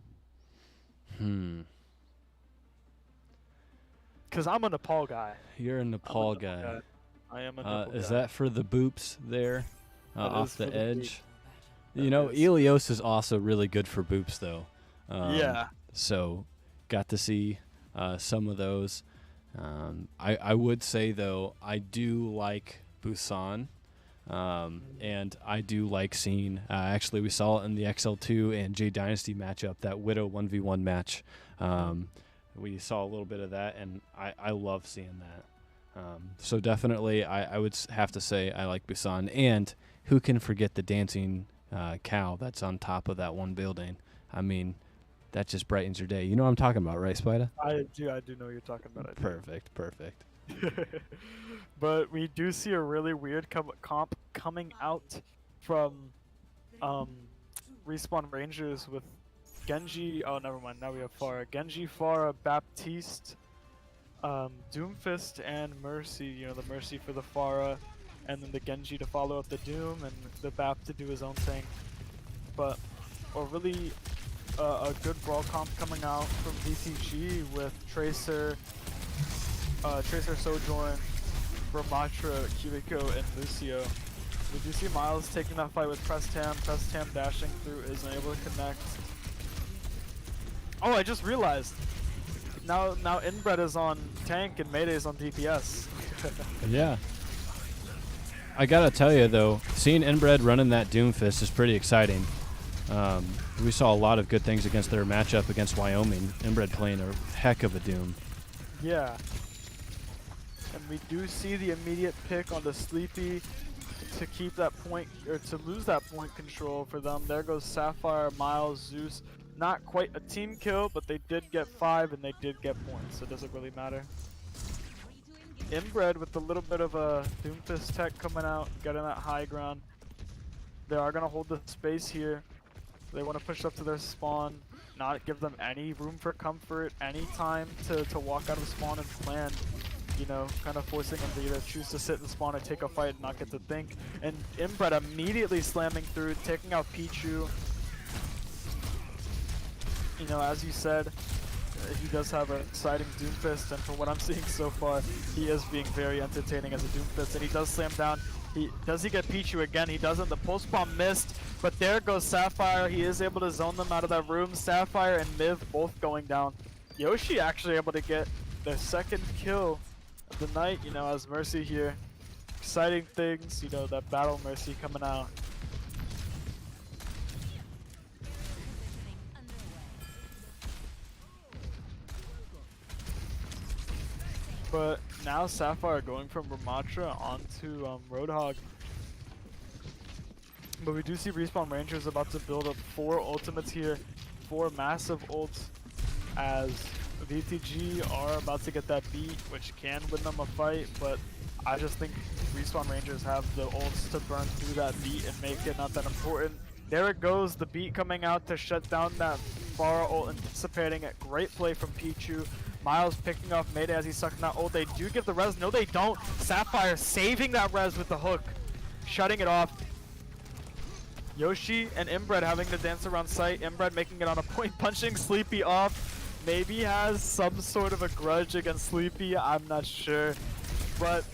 Because I'm a Nepal guy. You're a Nepal guy. I am a Nepal guy. Is that for the boops there off the edge? That Ilios is also really good for boops, though. Yeah. So got to see some of those. I would say, though, I do like Busan. And I do like seeing, actually we saw it in the XL2 and J Dynasty matchup, that Widow 1v1 match. We saw a little bit of that, and I love seeing that. So definitely I would have to say I like Busan. And who can forget the dancing cow that's on top of that one building? I mean, that just brightens your day. You know what I'm talking about, right, Spida? I do know what you're talking about. Perfect. But we do see a really weird comp coming out from Respawn Rangers with Genji. Oh, never mind. Now we have Pharah. Genji, Pharah, Baptiste, Doomfist, and Mercy. The Mercy for the Pharah, and then the Genji to follow up the Doom, and the Bap to do his own thing. But a really a good brawl comp coming out from VTG with Tracer, Sojourn, Ramatra, Kiriko, and Lucio. We do see Miles taking that fight with Prestam. Prestam dashing through, isn't able to connect. Oh, I just realized. Now Inbred is on tank and Mayday is on DPS. Yeah. I gotta tell you, though, seeing Inbred running that Doomfist is pretty exciting. We saw a lot of good things against their matchup against Wyoming. Inbred playing a heck of a Doom. Yeah. And we do see the immediate pick on the Sleepy to keep that point, or to lose that point control for them. There goes Sapphire, Miles, Zeus. Not quite a team kill, but they did get 5 and they did get points, so it doesn't really matter. Inbred with a little bit of a Doomfist tech coming out, getting that high ground. They are going to hold the space here. They want to push up to their spawn, not give them any room for comfort, any time to walk out of the spawn and plan. Kind of forcing them to either choose to sit in the spawn or take a fight and not get to think. And Inbred immediately slamming through, taking out Pichu. As you said, he does have an exciting Doomfist, and from what I'm seeing so far, he is being very entertaining as a Doomfist, and he does slam down. Does he get Pichu again? He doesn't. The pulse bomb missed, but there goes Sapphire. He is able to zone them out of that room. Sapphire and Miv both going down. Yoshi actually able to get the second kill of the night, you know, as Mercy here. Exciting things, you know, that Battle Mercy coming out. But now Sapphire going from Ramatra onto Roadhog. But we do see Respawn Rangers about to build up 4 ultimates here, 4 massive ults, as VTG are about to get that beat, which can win them a fight, but I just think Respawn Rangers have the ults to burn through that beat and make it not that important. There it goes, the beat coming out to shut down that Pharah ult, anticipating it. Great play from Pichu. Miles picking off Mayday as he's sucking that ult. They do give the res. No, they don't. Sapphire saving that res with the hook, shutting it off. Yoshi and Inbred having to dance around site. Inbred making it on a point, punching Sleepy off. Maybe has some sort of a grudge against Sleepy. I'm not sure, but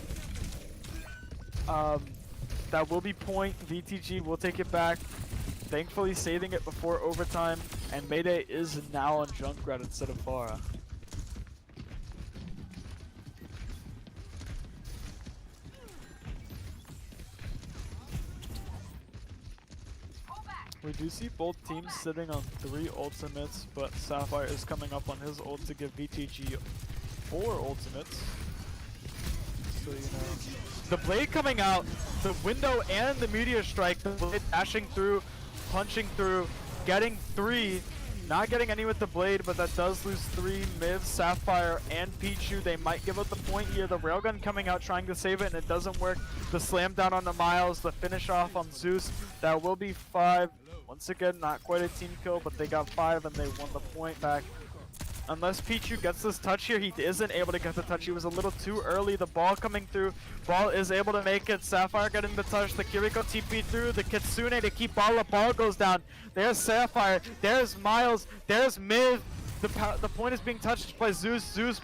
that will be point. VTG will take it back. Thankfully saving it before overtime, and Mayday is now on Junkrat instead of Pharah. We do see both teams sitting on 3 ultimates, but Sapphire is coming up on his ult to give VTG 4 ultimates. So, you know, the blade coming out, the window and the meteor strike, the blade dashing through, punching through, getting 3, not getting any with the blade, but that does lose 3. Miv, Sapphire, and Pichu, they might give up the point here. The railgun coming out trying to save it, and it doesn't work. The slam down on the Miles, the finish off on Zeus, that will be 5. Once again, not quite a team kill, but they got 5 and they won the point back. Unless Pichu gets this touch here, he isn't able to get the touch. He was a little too early. The ball coming through. Ball is able to make it. Sapphire getting the touch. The Kiriko TP through. The Kitsune to keep ball up. Ball goes down. There's Sapphire. There's Miles. There's Miv. The point is being touched by Zeus. Zeus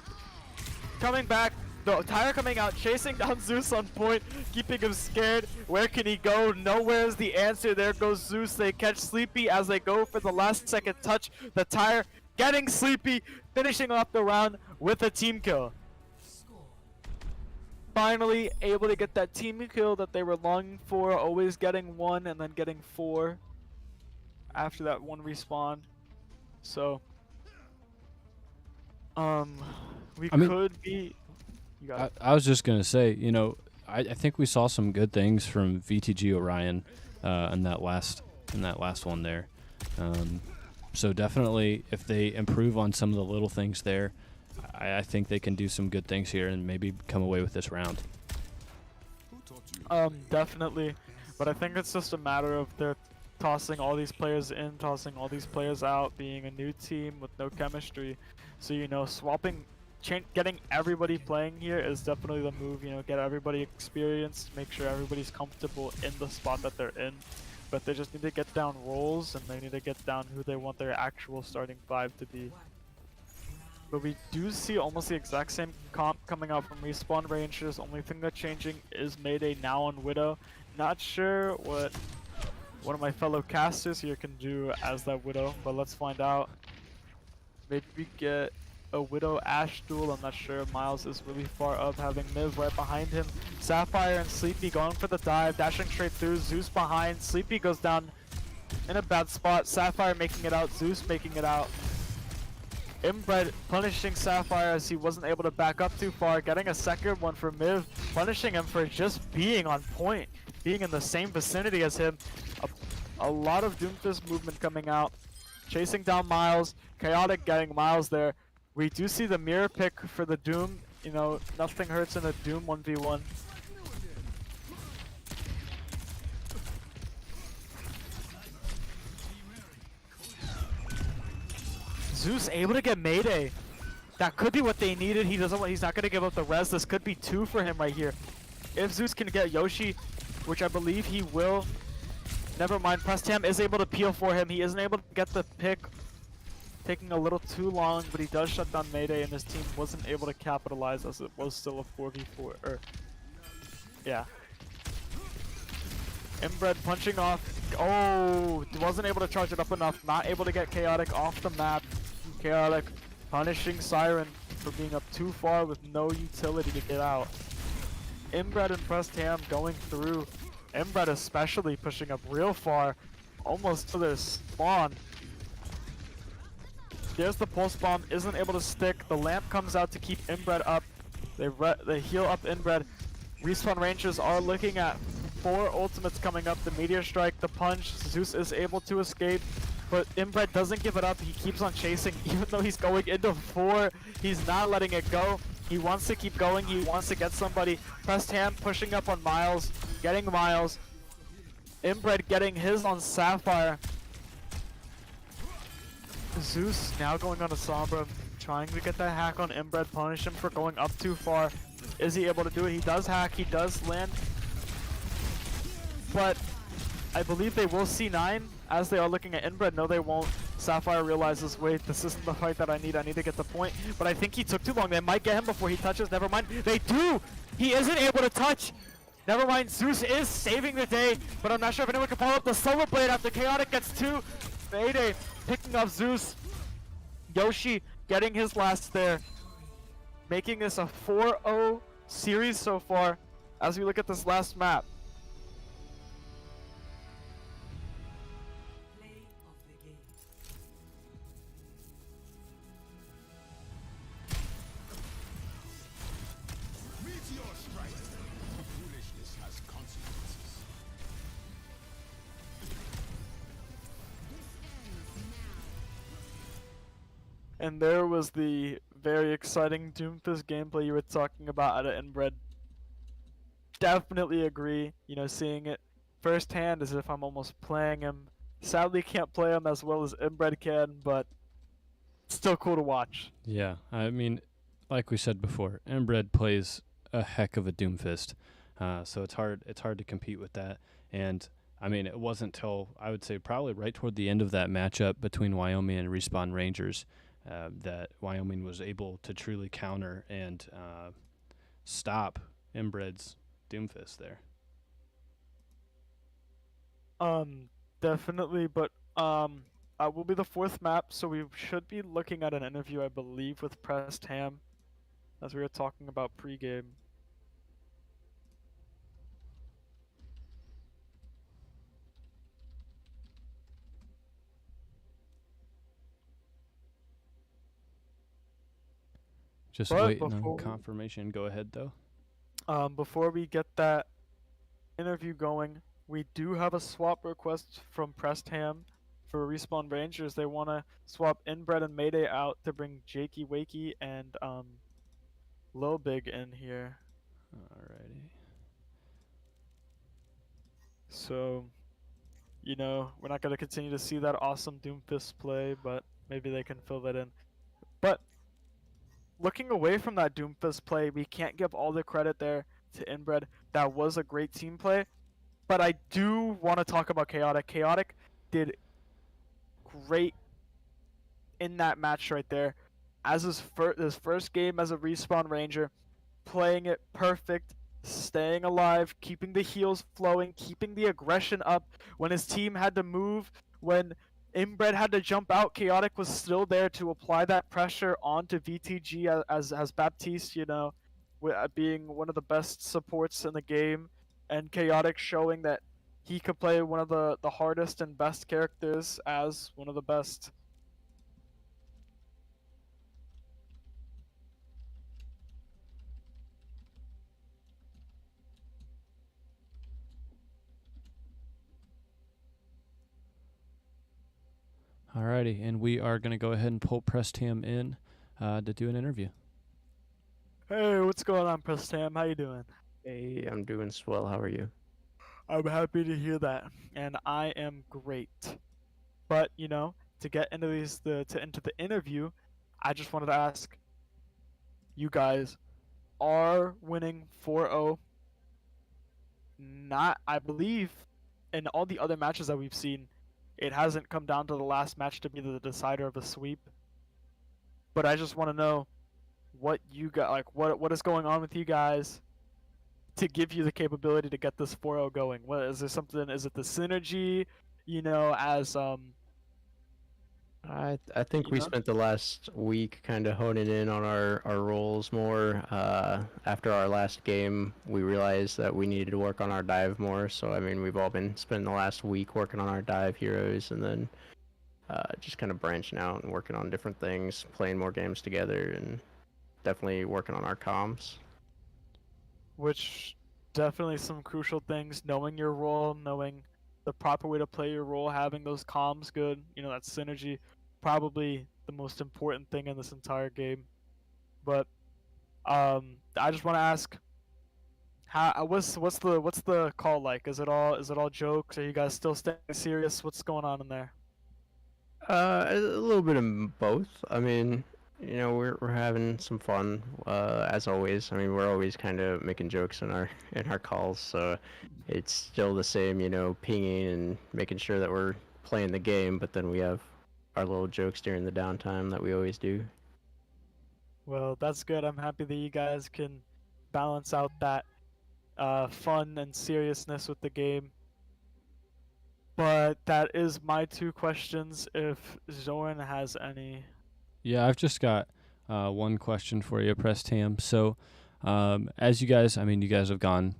coming back. The tire coming out, chasing down Zeus on point, keeping him scared. Where can he go? Nowhere is the answer. There goes Zeus. They catch Sleepy as they go for the last second touch. The tire getting Sleepy, finishing off the round with a team kill. Finally able to get that team kill that they were longing for, always getting 1 and then getting 4 after that 1 respawn. So, could be... I was just gonna say, you know, I think we saw some good things from VTG Orion in that last one there. So definitely, if they improve on some of the little things there, I think they can do some good things here and maybe come away with this round. Definitely, but I think it's just a matter of they're tossing all these players in, tossing all these players out, being a new team with no chemistry. So, you know, getting everybody playing here is definitely the move. You know, get everybody experienced, make sure everybody's comfortable in the spot that they're in. But they just need to get down roles, and they need to get down who they want their actual starting 5 to be. But we do see almost the exact same comp coming out from Respawn Rangers. Only thing that's changing is Mayday now on Widow. Not sure what one of my fellow casters here can do as that Widow, but let's find out. Maybe we get a Widow Ashe duel. I'm not sure. Miles is really far up, having Miv right behind him. Sapphire and Sleepy going for the dive, dashing straight through. Zeus behind. Sleepy goes down in a bad spot. Sapphire making it out. Zeus making it out. Inbred punishing Sapphire as he wasn't able to back up too far. Getting a second one for Miv, punishing him for just being on point, being in the same vicinity as him. A lot of Doomfist movement coming out. Chasing down Miles. Chaotic getting Miles there. We do see the mirror pick for the Doom. You know, nothing hurts in a Doom 1v1. Zeus able to get Mayday. That could be what they needed. He's not going to give up the res. This could be 2 for him right here. If Zeus can get Yoshi, which I believe he will. Never mind. Prestam is able to peel for him. He isn't able to get the pick. Taking a little too long, but he does shut down Mayday, and his team wasn't able to capitalize as it was still a 4v4. Yeah. Inbred punching off. Oh, wasn't able to charge it up enough. Not able to get Chaotic off the map. Chaotic punishing Siren. for being up too far with no utility to get out. Inbred and Pressed Ham going through. Inbred especially pushing up real far, almost to their spawn. There's the pulse bomb, isn't able to stick. The lamp comes out to keep Inbred up. They heal up Inbred. Respawn Rangers are looking at 4 ultimates coming up. The Meteor Strike, the Punch. Zeus is able to escape, but Inbred doesn't give it up. He keeps on chasing, even though he's going into 4. He's not letting it go. He wants to keep going. He wants to get somebody. Pressed Ham pushing up on Miles, getting Miles. Inbred getting his on Sapphire. Zeus now going on a Sombra, trying to get that hack on Inbred, punish him for going up too far. Is he able to do it? He does hack, he does land. But I believe they will C9 as they are looking at Inbred. No, they won't. Sapphire realizes, wait, this isn't the fight that I need to get the point. But I think he took too long. They might get him before he touches. Never mind. They do! He isn't able to touch! Never mind, Zeus is saving the day, but I'm not sure if anyone can follow up the Silver Blade after Chaotic gets 2. Mayday picking up Zeus. Yoshi getting his last there. Making this a 4-0 series so far as we look at this last map. And there was the very exciting Doomfist gameplay you were talking about out of Inbred. Definitely agree, you know, seeing it firsthand as if I'm almost playing him. Sadly can't play him as well as Inbred can, but it's still cool to watch. Yeah, I mean, like we said before, Inbred plays a heck of a Doomfist, so it's hard to compete with that. And I mean, it wasn't till I would say probably right toward the end of that matchup between Wyoming and Respawn Rangers that Wyoming was able to truly counter and stop Inbred's Doomfist there. Definitely, but will be the 4th map, so we should be looking at an interview, I believe, with Pressed Ham, as we were talking about pregame. Just But waiting on before- confirmation. Go ahead, though. Before we get that interview going, we do have a swap request from Pressed Ham for Respawn Rangers. They want to swap Inbred and Mayday out to bring Jakey Wakey and Lil Big in here. Alrighty. So, you know, we're not going to continue to see that awesome Doomfist play, but maybe they can fill that in. But looking away from that Doomfist play, we can't give all the credit there to Inbred. That was a great team play. But I do want to talk about Chaotic. Chaotic did great in that match right there. As his first game as a Respawn Ranger, playing it perfect, staying alive, keeping the heals flowing, keeping the aggression up. When his team had to move, when Inbred had to jump out, Chaotic was still there to apply that pressure onto VTG as Baptiste, you know, being one of the best supports in the game, and Chaotic showing that he could play one of the hardest and best characters as one of the best. Alrighty, and we are going to go ahead and pull Pressed Ham in to do an interview. Hey, what's going on, Pressed Ham? How you doing? Hey, I'm doing swell. How are you? I'm happy to hear that, and I am great. But you know, to get into into the interview, I just wanted to ask, you guys are winning 4-0. Not, I believe, in all the other matches that we've seen, it hasn't come down to the last match to be the decider of a sweep. But I just want to know what you got, like what is going on with you guys to give you the capability to get this 4-0 going. What is there something? Is it the synergy? You know, as I think we Yeah. spent the last week kind of honing in on our roles more. After our last game, we realized that we needed to work on our dive more. So I mean, we've all been spending the last week working on our dive heroes, and then just kind of branching out and working on different things, playing more games together, and definitely working on our comms. Which definitely some crucial things, knowing your role, knowing the proper way to play your role, having those comms good, that synergy, probably the most important thing in this entire game. But I just want to ask, what's the call like? Is it all jokes? Are you guys still staying serious? What's going on in there? A little bit of both. I mean, we're having some fun, as always. I mean, we're always kind of making jokes in our calls, so it's still the same, pinging and making sure that we're playing the game, but then we have our little jokes during the downtime that we always do. Well, that's good. I'm happy that you guys can balance out that fun and seriousness with the game. But that is my two questions. If Zoran has any. Yeah, I've just got one question for you, Prestam. So, as you guys have gone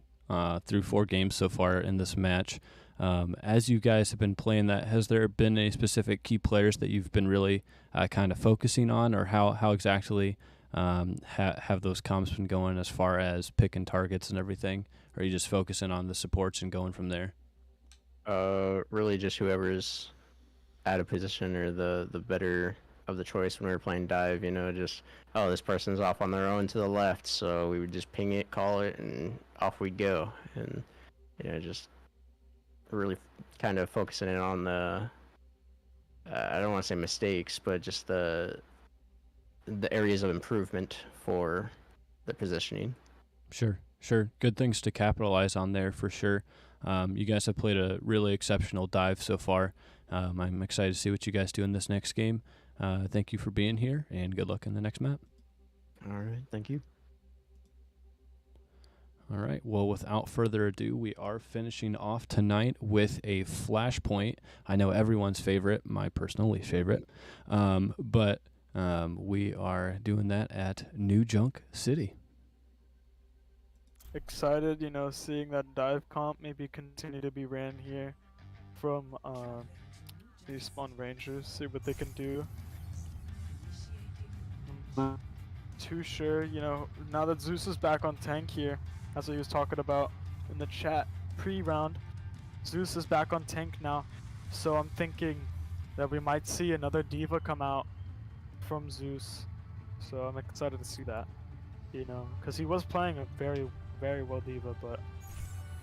through 4 games so far in this match. As you guys have been playing that, has there been any specific key players that you've been really kind of focusing on, or how exactly have those comps been going as far as picking targets and everything? Or are you just focusing on the supports and going from there? Really just whoever's out of position or the better of the choice when we were playing dive, just, oh, this person's off on their own to the left, so we would just ping it, call it, and off we'd go. And, just really kind of focusing in on the, I don't want to say mistakes, but just the areas of improvement for the positioning. Sure. Good things to capitalize on there for sure. You guys have played a really exceptional dive so far. I'm excited to see what you guys do in this next game. Thank you for being here, and good luck in the next map. All right, thank you. All right, well, without further ado, we are finishing off tonight with a Flashpoint. I know everyone's favorite, my personal least favorite, but we are doing that at New Junk City. Excited, seeing that dive comp maybe continue to be ran here from Respawn Rangers, see what they can do. I'm not too sure, now that Zeus is back on tank here, that's what he was talking about in the chat pre-round. Zeus is back on tank now, so I'm thinking that we might see another diva come out from Zeus. So I'm excited to see that, because he was playing a very well diva, but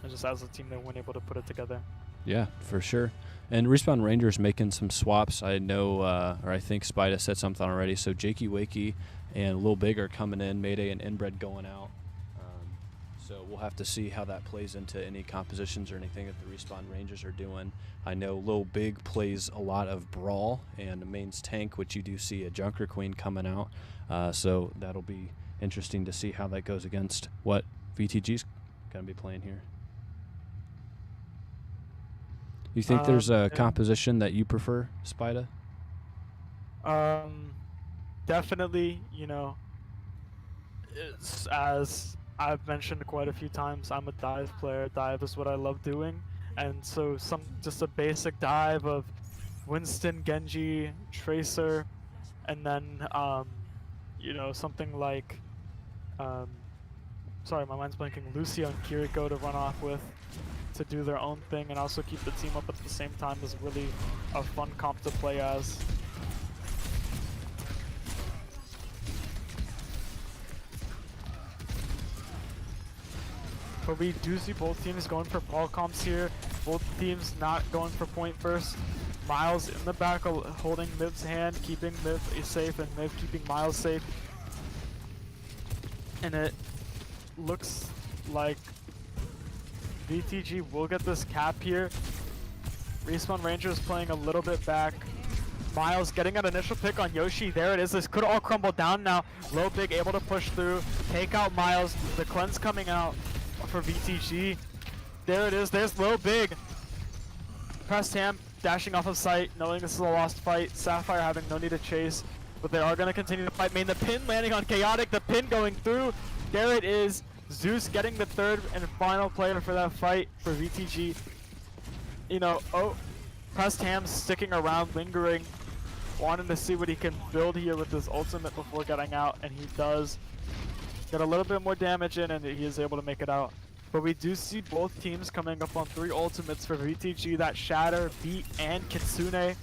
just as a team they weren't able to put it together. Yeah, for sure. And Respawn Rangers making some swaps. I know, or I think Spida said something already. So Jakey Wakey and Lil Big are coming in, Mayday and Inbred going out. So we'll have to see how that plays into any compositions or anything that the Respawn Rangers are doing. I know Lil Big plays a lot of Brawl and mains tank, which you do see a Junker Queen coming out. So that'll be interesting to see how that goes against what VTG's going to be playing here. You think there's a composition that you prefer, Spida? Definitely, it's, as I've mentioned quite a few times, I'm a dive player. Dive is what I love doing, and so just a basic dive of Winston, Genji, Tracer, and then something like sorry, my mind's blanking, Lucio and Kiriko to run off with, to do their own thing and also keep the team up at the same time is really a fun comp to play as. But we do see both teams going for ball comps here. Both teams not going for point first. Miles in the back holding Miv's hand, keeping Miv safe, and Miv keeping Miles safe. And it looks like VTG will get this cap here. Respawn Rangers playing a little bit back. Miles getting an initial pick on Yoshi. There it is. This could all crumble down now. Low Big able to push through, take out Miles. The cleanse coming out for VTG. There it is. There's Low Big. Pressed hand dashing off of sight, knowing this is a lost fight. Sapphire having no need to chase, but they are going to continue to fight main. The pin landing on Chaotic, the pin going through. There it is. Zeus getting the third and final player for that fight for VTG. You know, Pressed Ham sticking around, lingering, wanting to see what he can build here with his ultimate before getting out, and he does get a little bit more damage in, and he is able to make it out. But we do see both teams coming up on 3 ultimates for VTG, that Shatter, Beat, and Kitsune,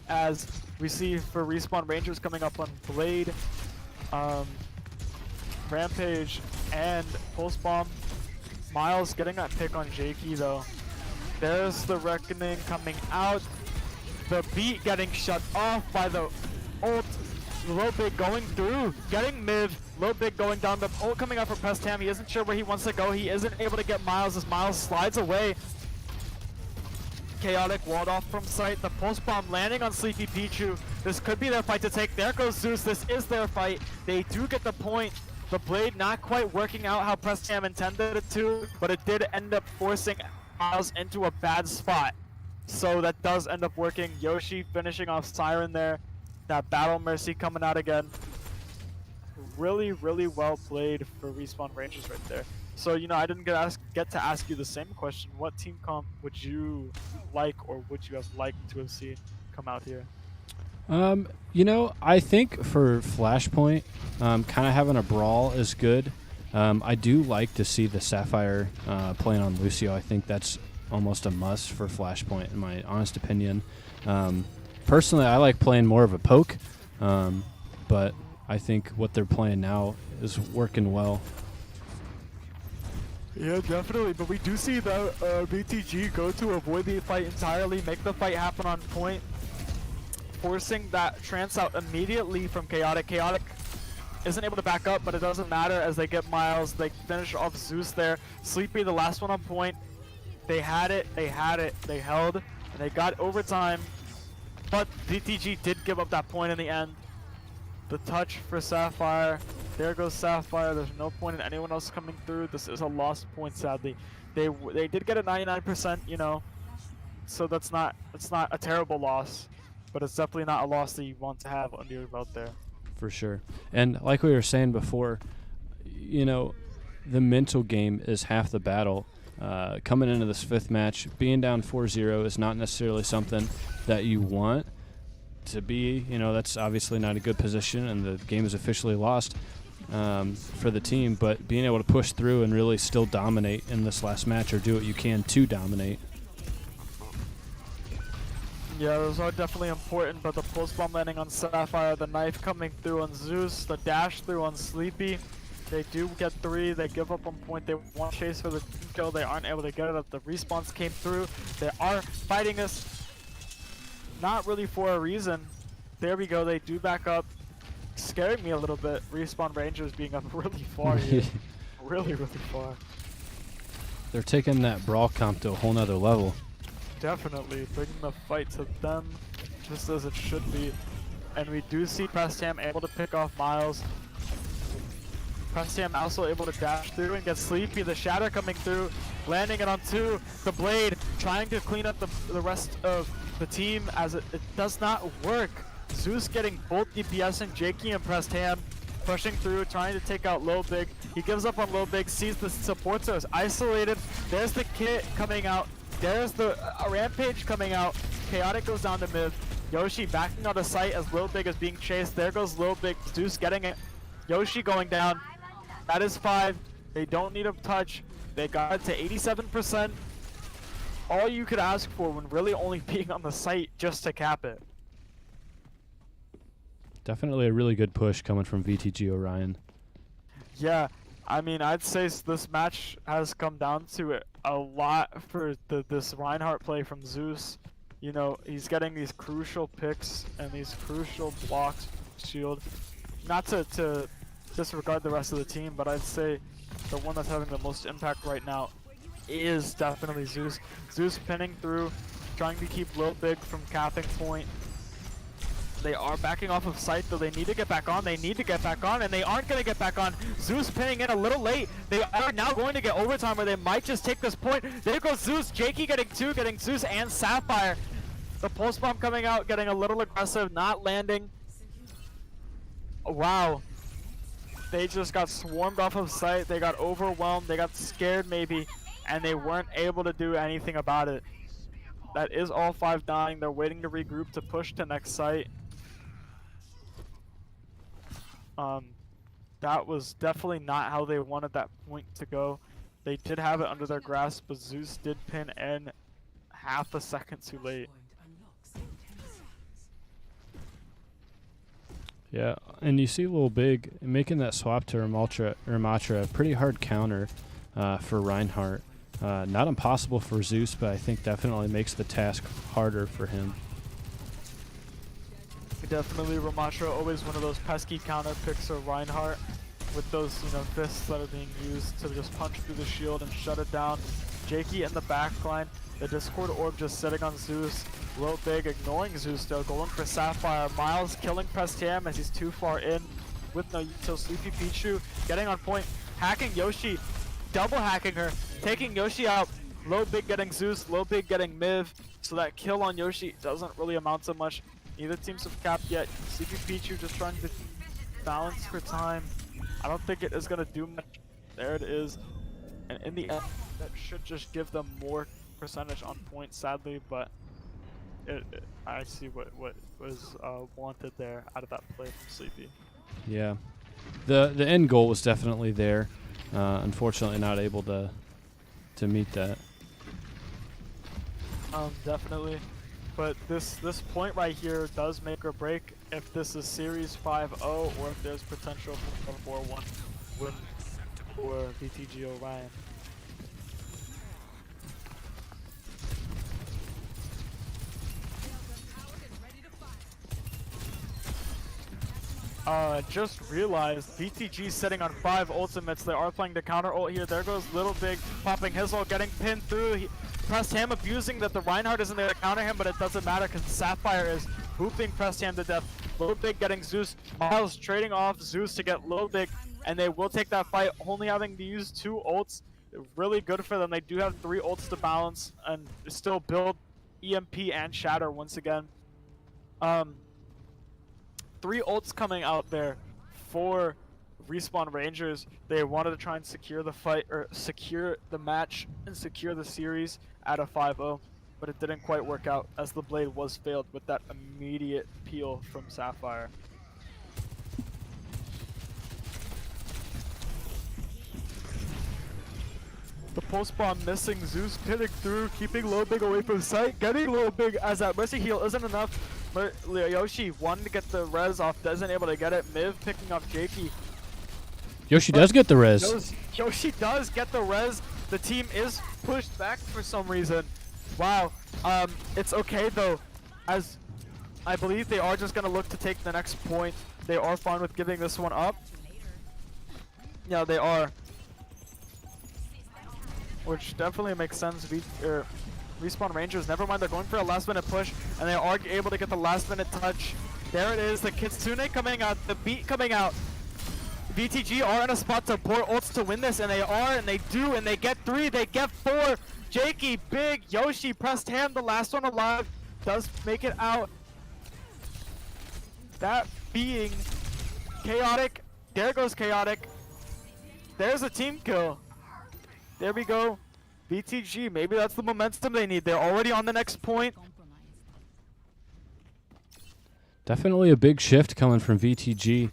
as we see for Respawn Rangers coming up on Blade, Rampage, and Pulse Bomb. Miles getting that pick on Jakey though. There's the Reckoning coming out. The Beat getting shut off by the ult. Low Big going through, getting mid. Low Big going down. The ult coming out for Pressed Ham. He isn't sure where he wants to go. He isn't able to get Miles as Miles slides away. Chaotic walled off from sight. The Pulse Bomb landing on Sleepy Pichu. This could be their fight to take. There goes Zeus. This is their fight. They do get the point. The Blade not quite working out how Pressed Ham intended it to, but it did end up forcing Miles into a bad spot. So that does end up working. Yoshi finishing off Siren there. That Battle Mercy coming out again. Really, really well played for Respawn Rangers right there. So, you know, I didn't get to ask you the same question. What team comp would you like, or would you have liked to have seen come out here? You know, I think for Flashpoint, kind of having a brawl is good. I do like to see the Sapphire playing on Lucio. I think that's almost a must for Flashpoint, in my honest opinion. Personally, I like playing more of a poke, but I think what they're playing now is working well. Yeah, definitely. But we do see the VTG go to avoid the fight entirely, make the fight happen on point, forcing that trance out immediately from Chaotic. Chaotic isn't able to back up, but it doesn't matter as they get Miles. They finish off Zeus there. Sleepy, the last one on point. They had it, they held, and they got overtime. But VTG did give up that point in the end. The touch for Sapphire. There goes Sapphire. There's no point in anyone else coming through. This is a lost point, sadly. They did get a 99%, you know, so it's not a terrible loss, but it's definitely not a loss that you want to have under your belt there. For sure. And like we were saying before, you know, the mental game is half the battle. Coming into this 5th match, being down 4-0 is not necessarily something that you want to be. You know, that's obviously not a good position, and the game is officially lost for the team. But being able to push through and really still dominate in this last match, or do what you can to dominate. Yeah, those are definitely important, but the Pulse Bomb landing on Sapphire, the knife coming through on Zeus, the dash through on Sleepy. They do get 3, they give up on point, they want to chase for the kill, they aren't able to get it. The respawns came through, they are fighting us, not really for a reason. There we go, they do back up, scaring me a little bit. Respawn Rangers being up really far here, really far. They're taking that brawl comp to a whole nother level. Definitely, bringing the fight to them, just as it should be. And we do see Pressed Ham able to pick off Miles. Pressed Ham also able to dash through and get Sleepy. The Shatter coming through, landing it on 2. The Blade trying to clean up the rest of the team as it does not work. Zeus getting both DPS and Jakey and Pressed Ham, pushing through, trying to take out Low Big. He gives up on Low Big, sees the supports are isolated. There's the Kit coming out. There's the Rampage coming out. Chaotic goes down to mid. Yoshi backing out of sight as Lil Big is being chased. There goes Lil Big. Zeus getting it. Yoshi going down. That is 5. They don't need a touch. They got it to 87%. All you could ask for when really only being on the site just to cap it. Definitely a really good push coming from VTG Orion. Yeah, I mean, I'd say this match has come down to it a lot for this Reinhardt play from Zeus. You know, he's getting these crucial picks and these crucial blocks, shield. Not to disregard the rest of the team, but I'd say the one that's having the most impact right now is definitely Zeus. Zeus pinning through, trying to keep Lil Big from capping point. They are backing off of sight, though. They need to get back on. They need to get back on, and they aren't going to get back on. Zeus pinning in a little late. They are now going to get overtime, or they might just take this point. There goes Zeus. Jakey getting 2, getting Zeus and Sapphire. The pulse bomb coming out, getting a little aggressive, not landing. Wow. They just got swarmed off of site. They got overwhelmed. They got scared maybe, and they weren't able to do anything about it. That is all 5 dying. They're waiting to regroup to push to next site. That was definitely not how they wanted that point to go. They did have it under their grasp, but Zeus did pin in half a second too late. Yeah, and you see Lil Big making that swap to Ramatra, a pretty hard counter for Reinhardt. Not impossible for Zeus, but I think definitely makes the task harder for him. Definitely Ramatra, always one of those pesky counter picks for Reinhardt with those, you know, fists that are being used to just punch through the shield and shut it down. Jakey in the backline, the Discord orb just sitting on Zeus. Lil Big ignoring Zeus though, going for Sapphire. Miles killing Prestam as he's too far in with no util. Sleepy Pichu getting on point, hacking Yoshi, double hacking her, taking Yoshi out. Lil Big getting Zeus, Lil Big getting Miv, so that kill on Yoshi doesn't really amount to much. Neither teams have capped yet. Sleepy Pichu just trying to balance for time. I don't think it is going to do much. There it is. And in the end, that should just give them more percentage on points, sadly, but I see what was wanted there out of that play from Sleepy. Yeah. The end goal was definitely there. Unfortunately not able to meet that. Definitely. But this point right here does make or break if this is Series 5-0 or if there's potential for a 4-1 win for VTG Orion. Just realized VTG sitting on 5 ultimates. They are playing the counter ult here. There goes Little Big popping his ult, getting pinned through. Pressed Ham abusing that the Reinhardt isn't there to counter him, but it doesn't matter because Sapphire is hooping Pressed Ham to death. Little Big getting Zeus. Miles trading off Zeus to get Little Big, and they will take that fight, only having to use 2 ults. Really good for them. They do have 3 ults to balance and still build EMP and Shatter once again. 3 ults coming out there for Respawn Rangers. They wanted to try and secure the fight, or secure the match and secure the series at a 5-0, but it didn't quite work out as the Blade was failed with that immediate peel from Sapphire. The pulse bomb missing, Zeus pinning through, keeping Lil Big away from sight, getting Lil Big as that Mercy heal isn't enough. Yoshi wanted to get the res off, isn't able to get it. Miv picking off Jakey. Yoshi does get the res. Yoshi does get the res. The team is pushed back for some reason. Wow. It's okay though, as I believe they are just gonna look to take the next point. They are fine with giving this one up. Yeah, they are. Which definitely makes sense. Respawn Rangers, never mind, they're going for a last minute push, and they are able to get the last minute touch. There it is, the Kitsune coming out, the beat coming out. VTG are in a spot to pour ults to win this, and they are, and they do, and they get 3, they get 4. Jakey, Big, Yoshi, Pressed Ham, the last one alive, does make it out. That being Chaotic, there goes Chaotic. There's a team kill. There we go. VTG, maybe that's the momentum they need. They're already on the next point. Definitely a big shift coming from VTG.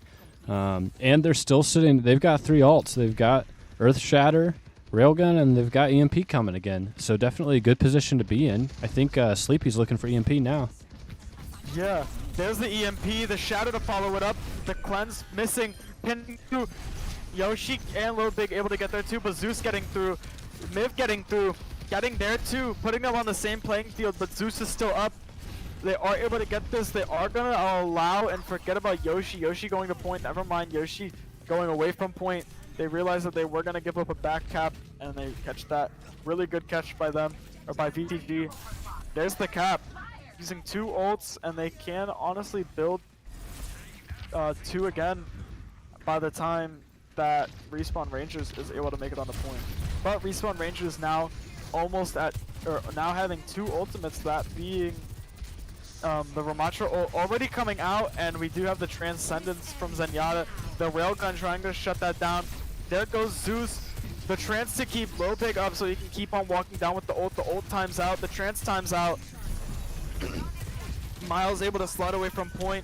And they're still sitting. They've got 3 ults. They've got Earth Shatter, Railgun, and they've got EMP coming again. So definitely a good position to be in. I think Sleepy's looking for EMP now. Yeah, there's the EMP, the Shadow to follow it up. The Cleanse missing, pinning through. Yoshi and Lil Big able to get there too, but Zeus getting through. Miv getting through, getting there too, putting them on the same playing field, but Zeus is still up. They are able to get this. They are going to allow and forget about Yoshi. Yoshi going to point, never mind Yoshi going away from point. They realized that they were going to give up a back cap, and they catch that. Really good catch by them, or by VTG. There's the cap. Using 2 ults, and they can honestly build 2 again by the time that Respawn Rangers is able to make it on the point. But Respawn Rangers now almost at, or now having 2 ultimates, that being The Ramatra already coming out, and we do have the Transcendence from Zenyatta. The Railgun trying to shut that down. There goes Zeus. The Trance to keep low pig up so he can keep on walking down with the ult. The ult times out. The Trance times out. Miles able to slide away from point.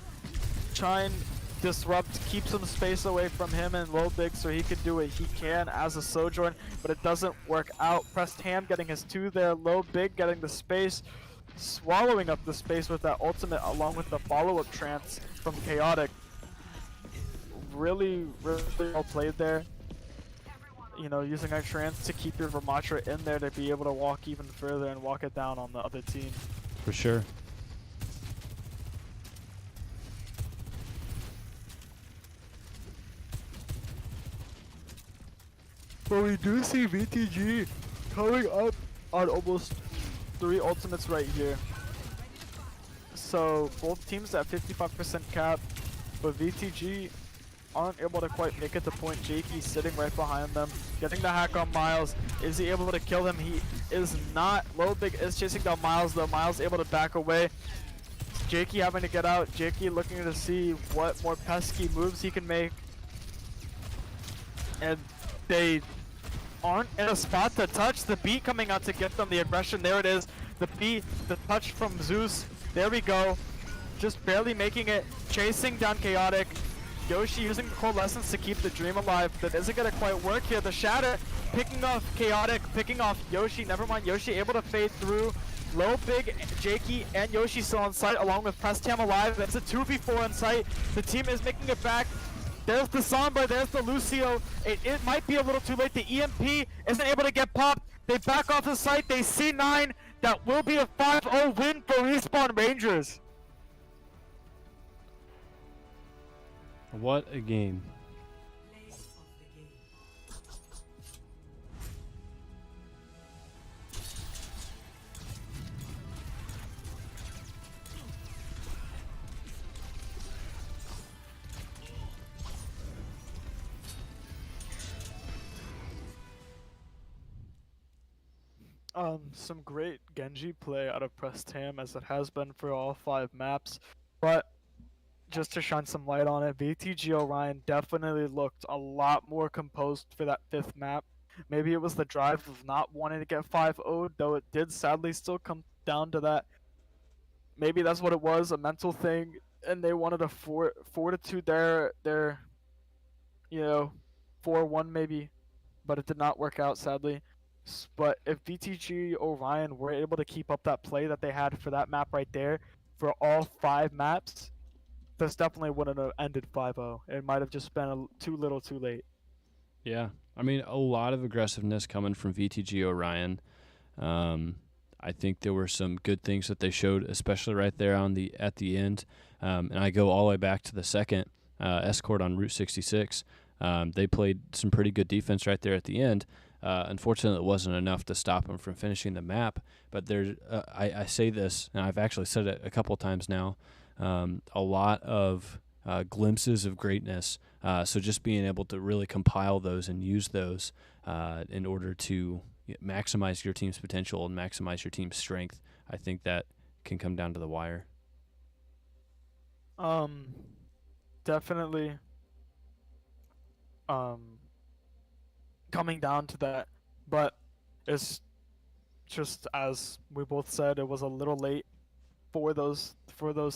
Try and disrupt, keep some space away from him and low big so he can do what he can as a Sojourn, but it doesn't work out. Pressed Ham getting his 2 there. Low big getting the space. Swallowing up the space with that ultimate along with the follow-up trance from Chaotic. Really well played there. You know, using our trance to keep your Ramatra in there to be able to walk even further and walk it down on the other team. For sure. But we do see VTG coming up on almost 3 ultimates right here. So both teams at 55% cap, but VTG aren't able to quite make it to point. Jakey sitting right behind them, getting the hack on Miles. Is he able to kill him? He is not. Low big is chasing down Miles though. Miles able to back away. Jakey having to get out. Jakey looking to see what more pesky moves he can make. And they aren't in a spot to touch. The beat coming out to get them the aggression. There it is. The beat, the touch from Zeus. There we go. Just barely making it. Chasing down Chaotic. Yoshi using the Coalescence to keep the dream alive. That isn't gonna quite work here. The Shatter picking off Chaotic, picking off Yoshi. Never mind. Yoshi able to fade through. Low big, Jakey and Yoshi still on site along with Prestam alive. That's a 2v4 on site. The team is making it back. There's the Sombra, there's the Lucio. It might be a little too late. The EMP isn't able to get popped. They back off the site. They C9. That will be a 5-0 win for Respawn Rangers. What a game. Some great Genji play out of Prestam as it has been for all 5 maps, but just to shine some light on it, VTG Orion definitely looked a lot more composed for that 5th map. Maybe it was the drive of not wanting to get 5-0'd, though it did sadly still come down to that. Maybe that's what it was, a mental thing, and they wanted a fortitude their you know, 4-1 maybe, but it did not work out sadly. But if VTG Orion were able to keep up that play that they had for that map right there for all 5 maps, this definitely wouldn't have ended 5-0. It might have just been too little too late. Yeah, I mean, a lot of aggressiveness coming from VTG Orion. I think there were some good things that they showed, especially right there at the end. And I go all the way back to the second escort on Route 66. They played some pretty good defense right there at the end. Unfortunately, it wasn't enough to stop them from finishing the map. But I say this, and I've actually said it a couple times now, a lot of glimpses of greatness. So just being able to really compile those and use those in order to maximize your team's potential and maximize your team's strength, I think that can come down to the wire. Definitely. Coming down to that, but it's just as we both said, it was a little late for those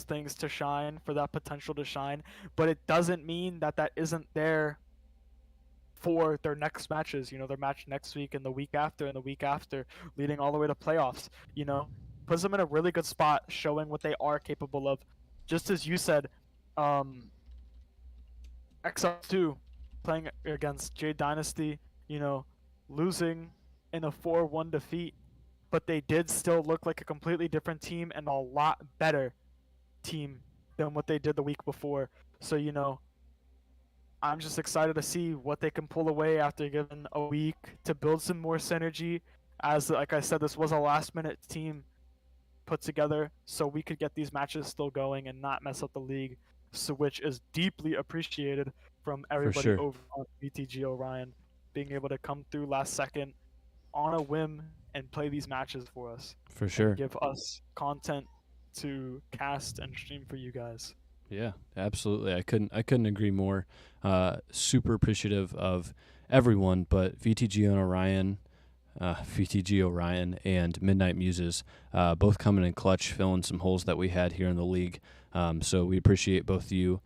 things to shine, for that potential to shine, but it doesn't mean that that isn't there for their next matches, you know, their match next week and the week after and the week after, leading all the way to playoffs, you know, puts them in a really good spot, showing what they are capable of. Just as you said, XL2 playing against Jade Dynasty, you know, losing in a 4-1 defeat, but they did still look like a completely different team and a lot better team than what they did the week before. So, you know, I'm just excited to see what they can pull away after given a week to build some more synergy. As, like I said, this was a last-minute team put together so we could get these matches still going and not mess up the league, so which is deeply appreciated from everybody sure. over on VTG Orion, being able to come through last second on a whim and play these matches for us. For sure. Give us content to cast and stream for you guys. Yeah, absolutely. I couldn't agree more. Super appreciative of everyone, but VTG Orion and Midnight Muses, both coming in clutch, filling some holes that we had here in the league. So we appreciate both of you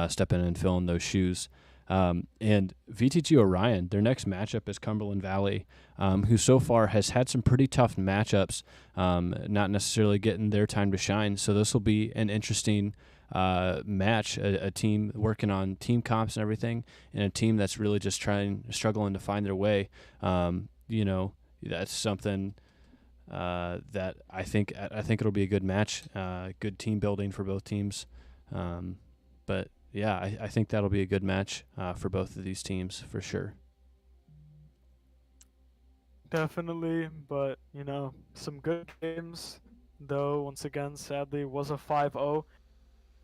stepping in and filling those shoes. And VTG Orion, their next matchup is Cumberland Valley, who so far has had some pretty tough matchups, not necessarily getting their time to shine. So this will be an interesting match, a team working on team comps and everything, and a team that's really just struggling to find their way. That's something that I think it'll be a good match, good team building for both teams. But yeah, I think that'll be a good match for both of these teams for sure. Definitely, but some good games. Though once again, sadly, was a 5-0.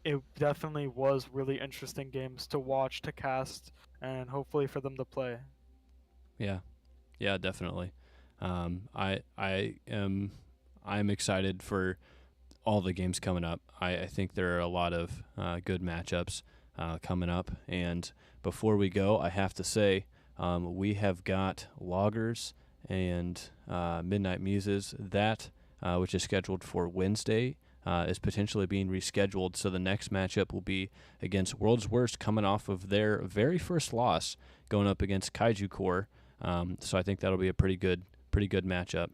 It definitely was really interesting games to watch, to cast, and hopefully for them to play. Yeah, definitely. I'm excited for all the games coming up. I think there are a lot of good matchups coming up. And before we go, I have to say we have got Loggers and Midnight Muses, that which is scheduled for Wednesday, is potentially being rescheduled. So the next matchup will be against World's Worst, coming off of their very first loss, going up against Kaiju Core. So I think that'll be a pretty good matchup.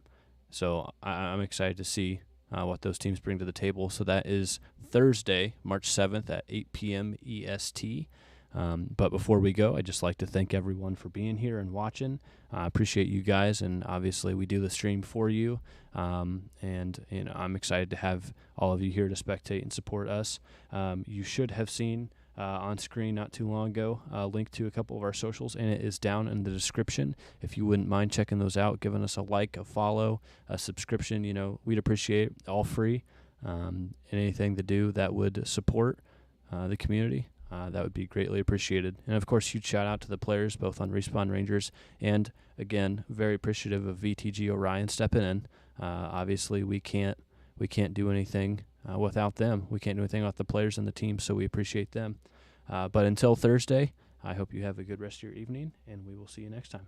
So I'm excited to see what those teams bring to the table. So that is Thursday, March 7th at 8 p.m. EST. But before we go, I'd just like to thank everyone for being here and watching. I appreciate you guys, and obviously we do the stream for you. And I'm excited to have all of you here to spectate and support us. You should have seen on screen not too long ago a link to a couple of our socials, and it is down in the description. If you wouldn't mind checking those out, giving us a like, a follow, a subscription, we'd appreciate it. All free. And anything to do that would support the community, that would be greatly appreciated. And of course, huge shout out to the players, both on Respawn Rangers, and again, very appreciative of VTG Orion stepping in. Obviously, we can't do anything without them. We can't do anything without the players and the team, so we appreciate them. But until Thursday, I hope you have a good rest of your evening, and we will see you next time.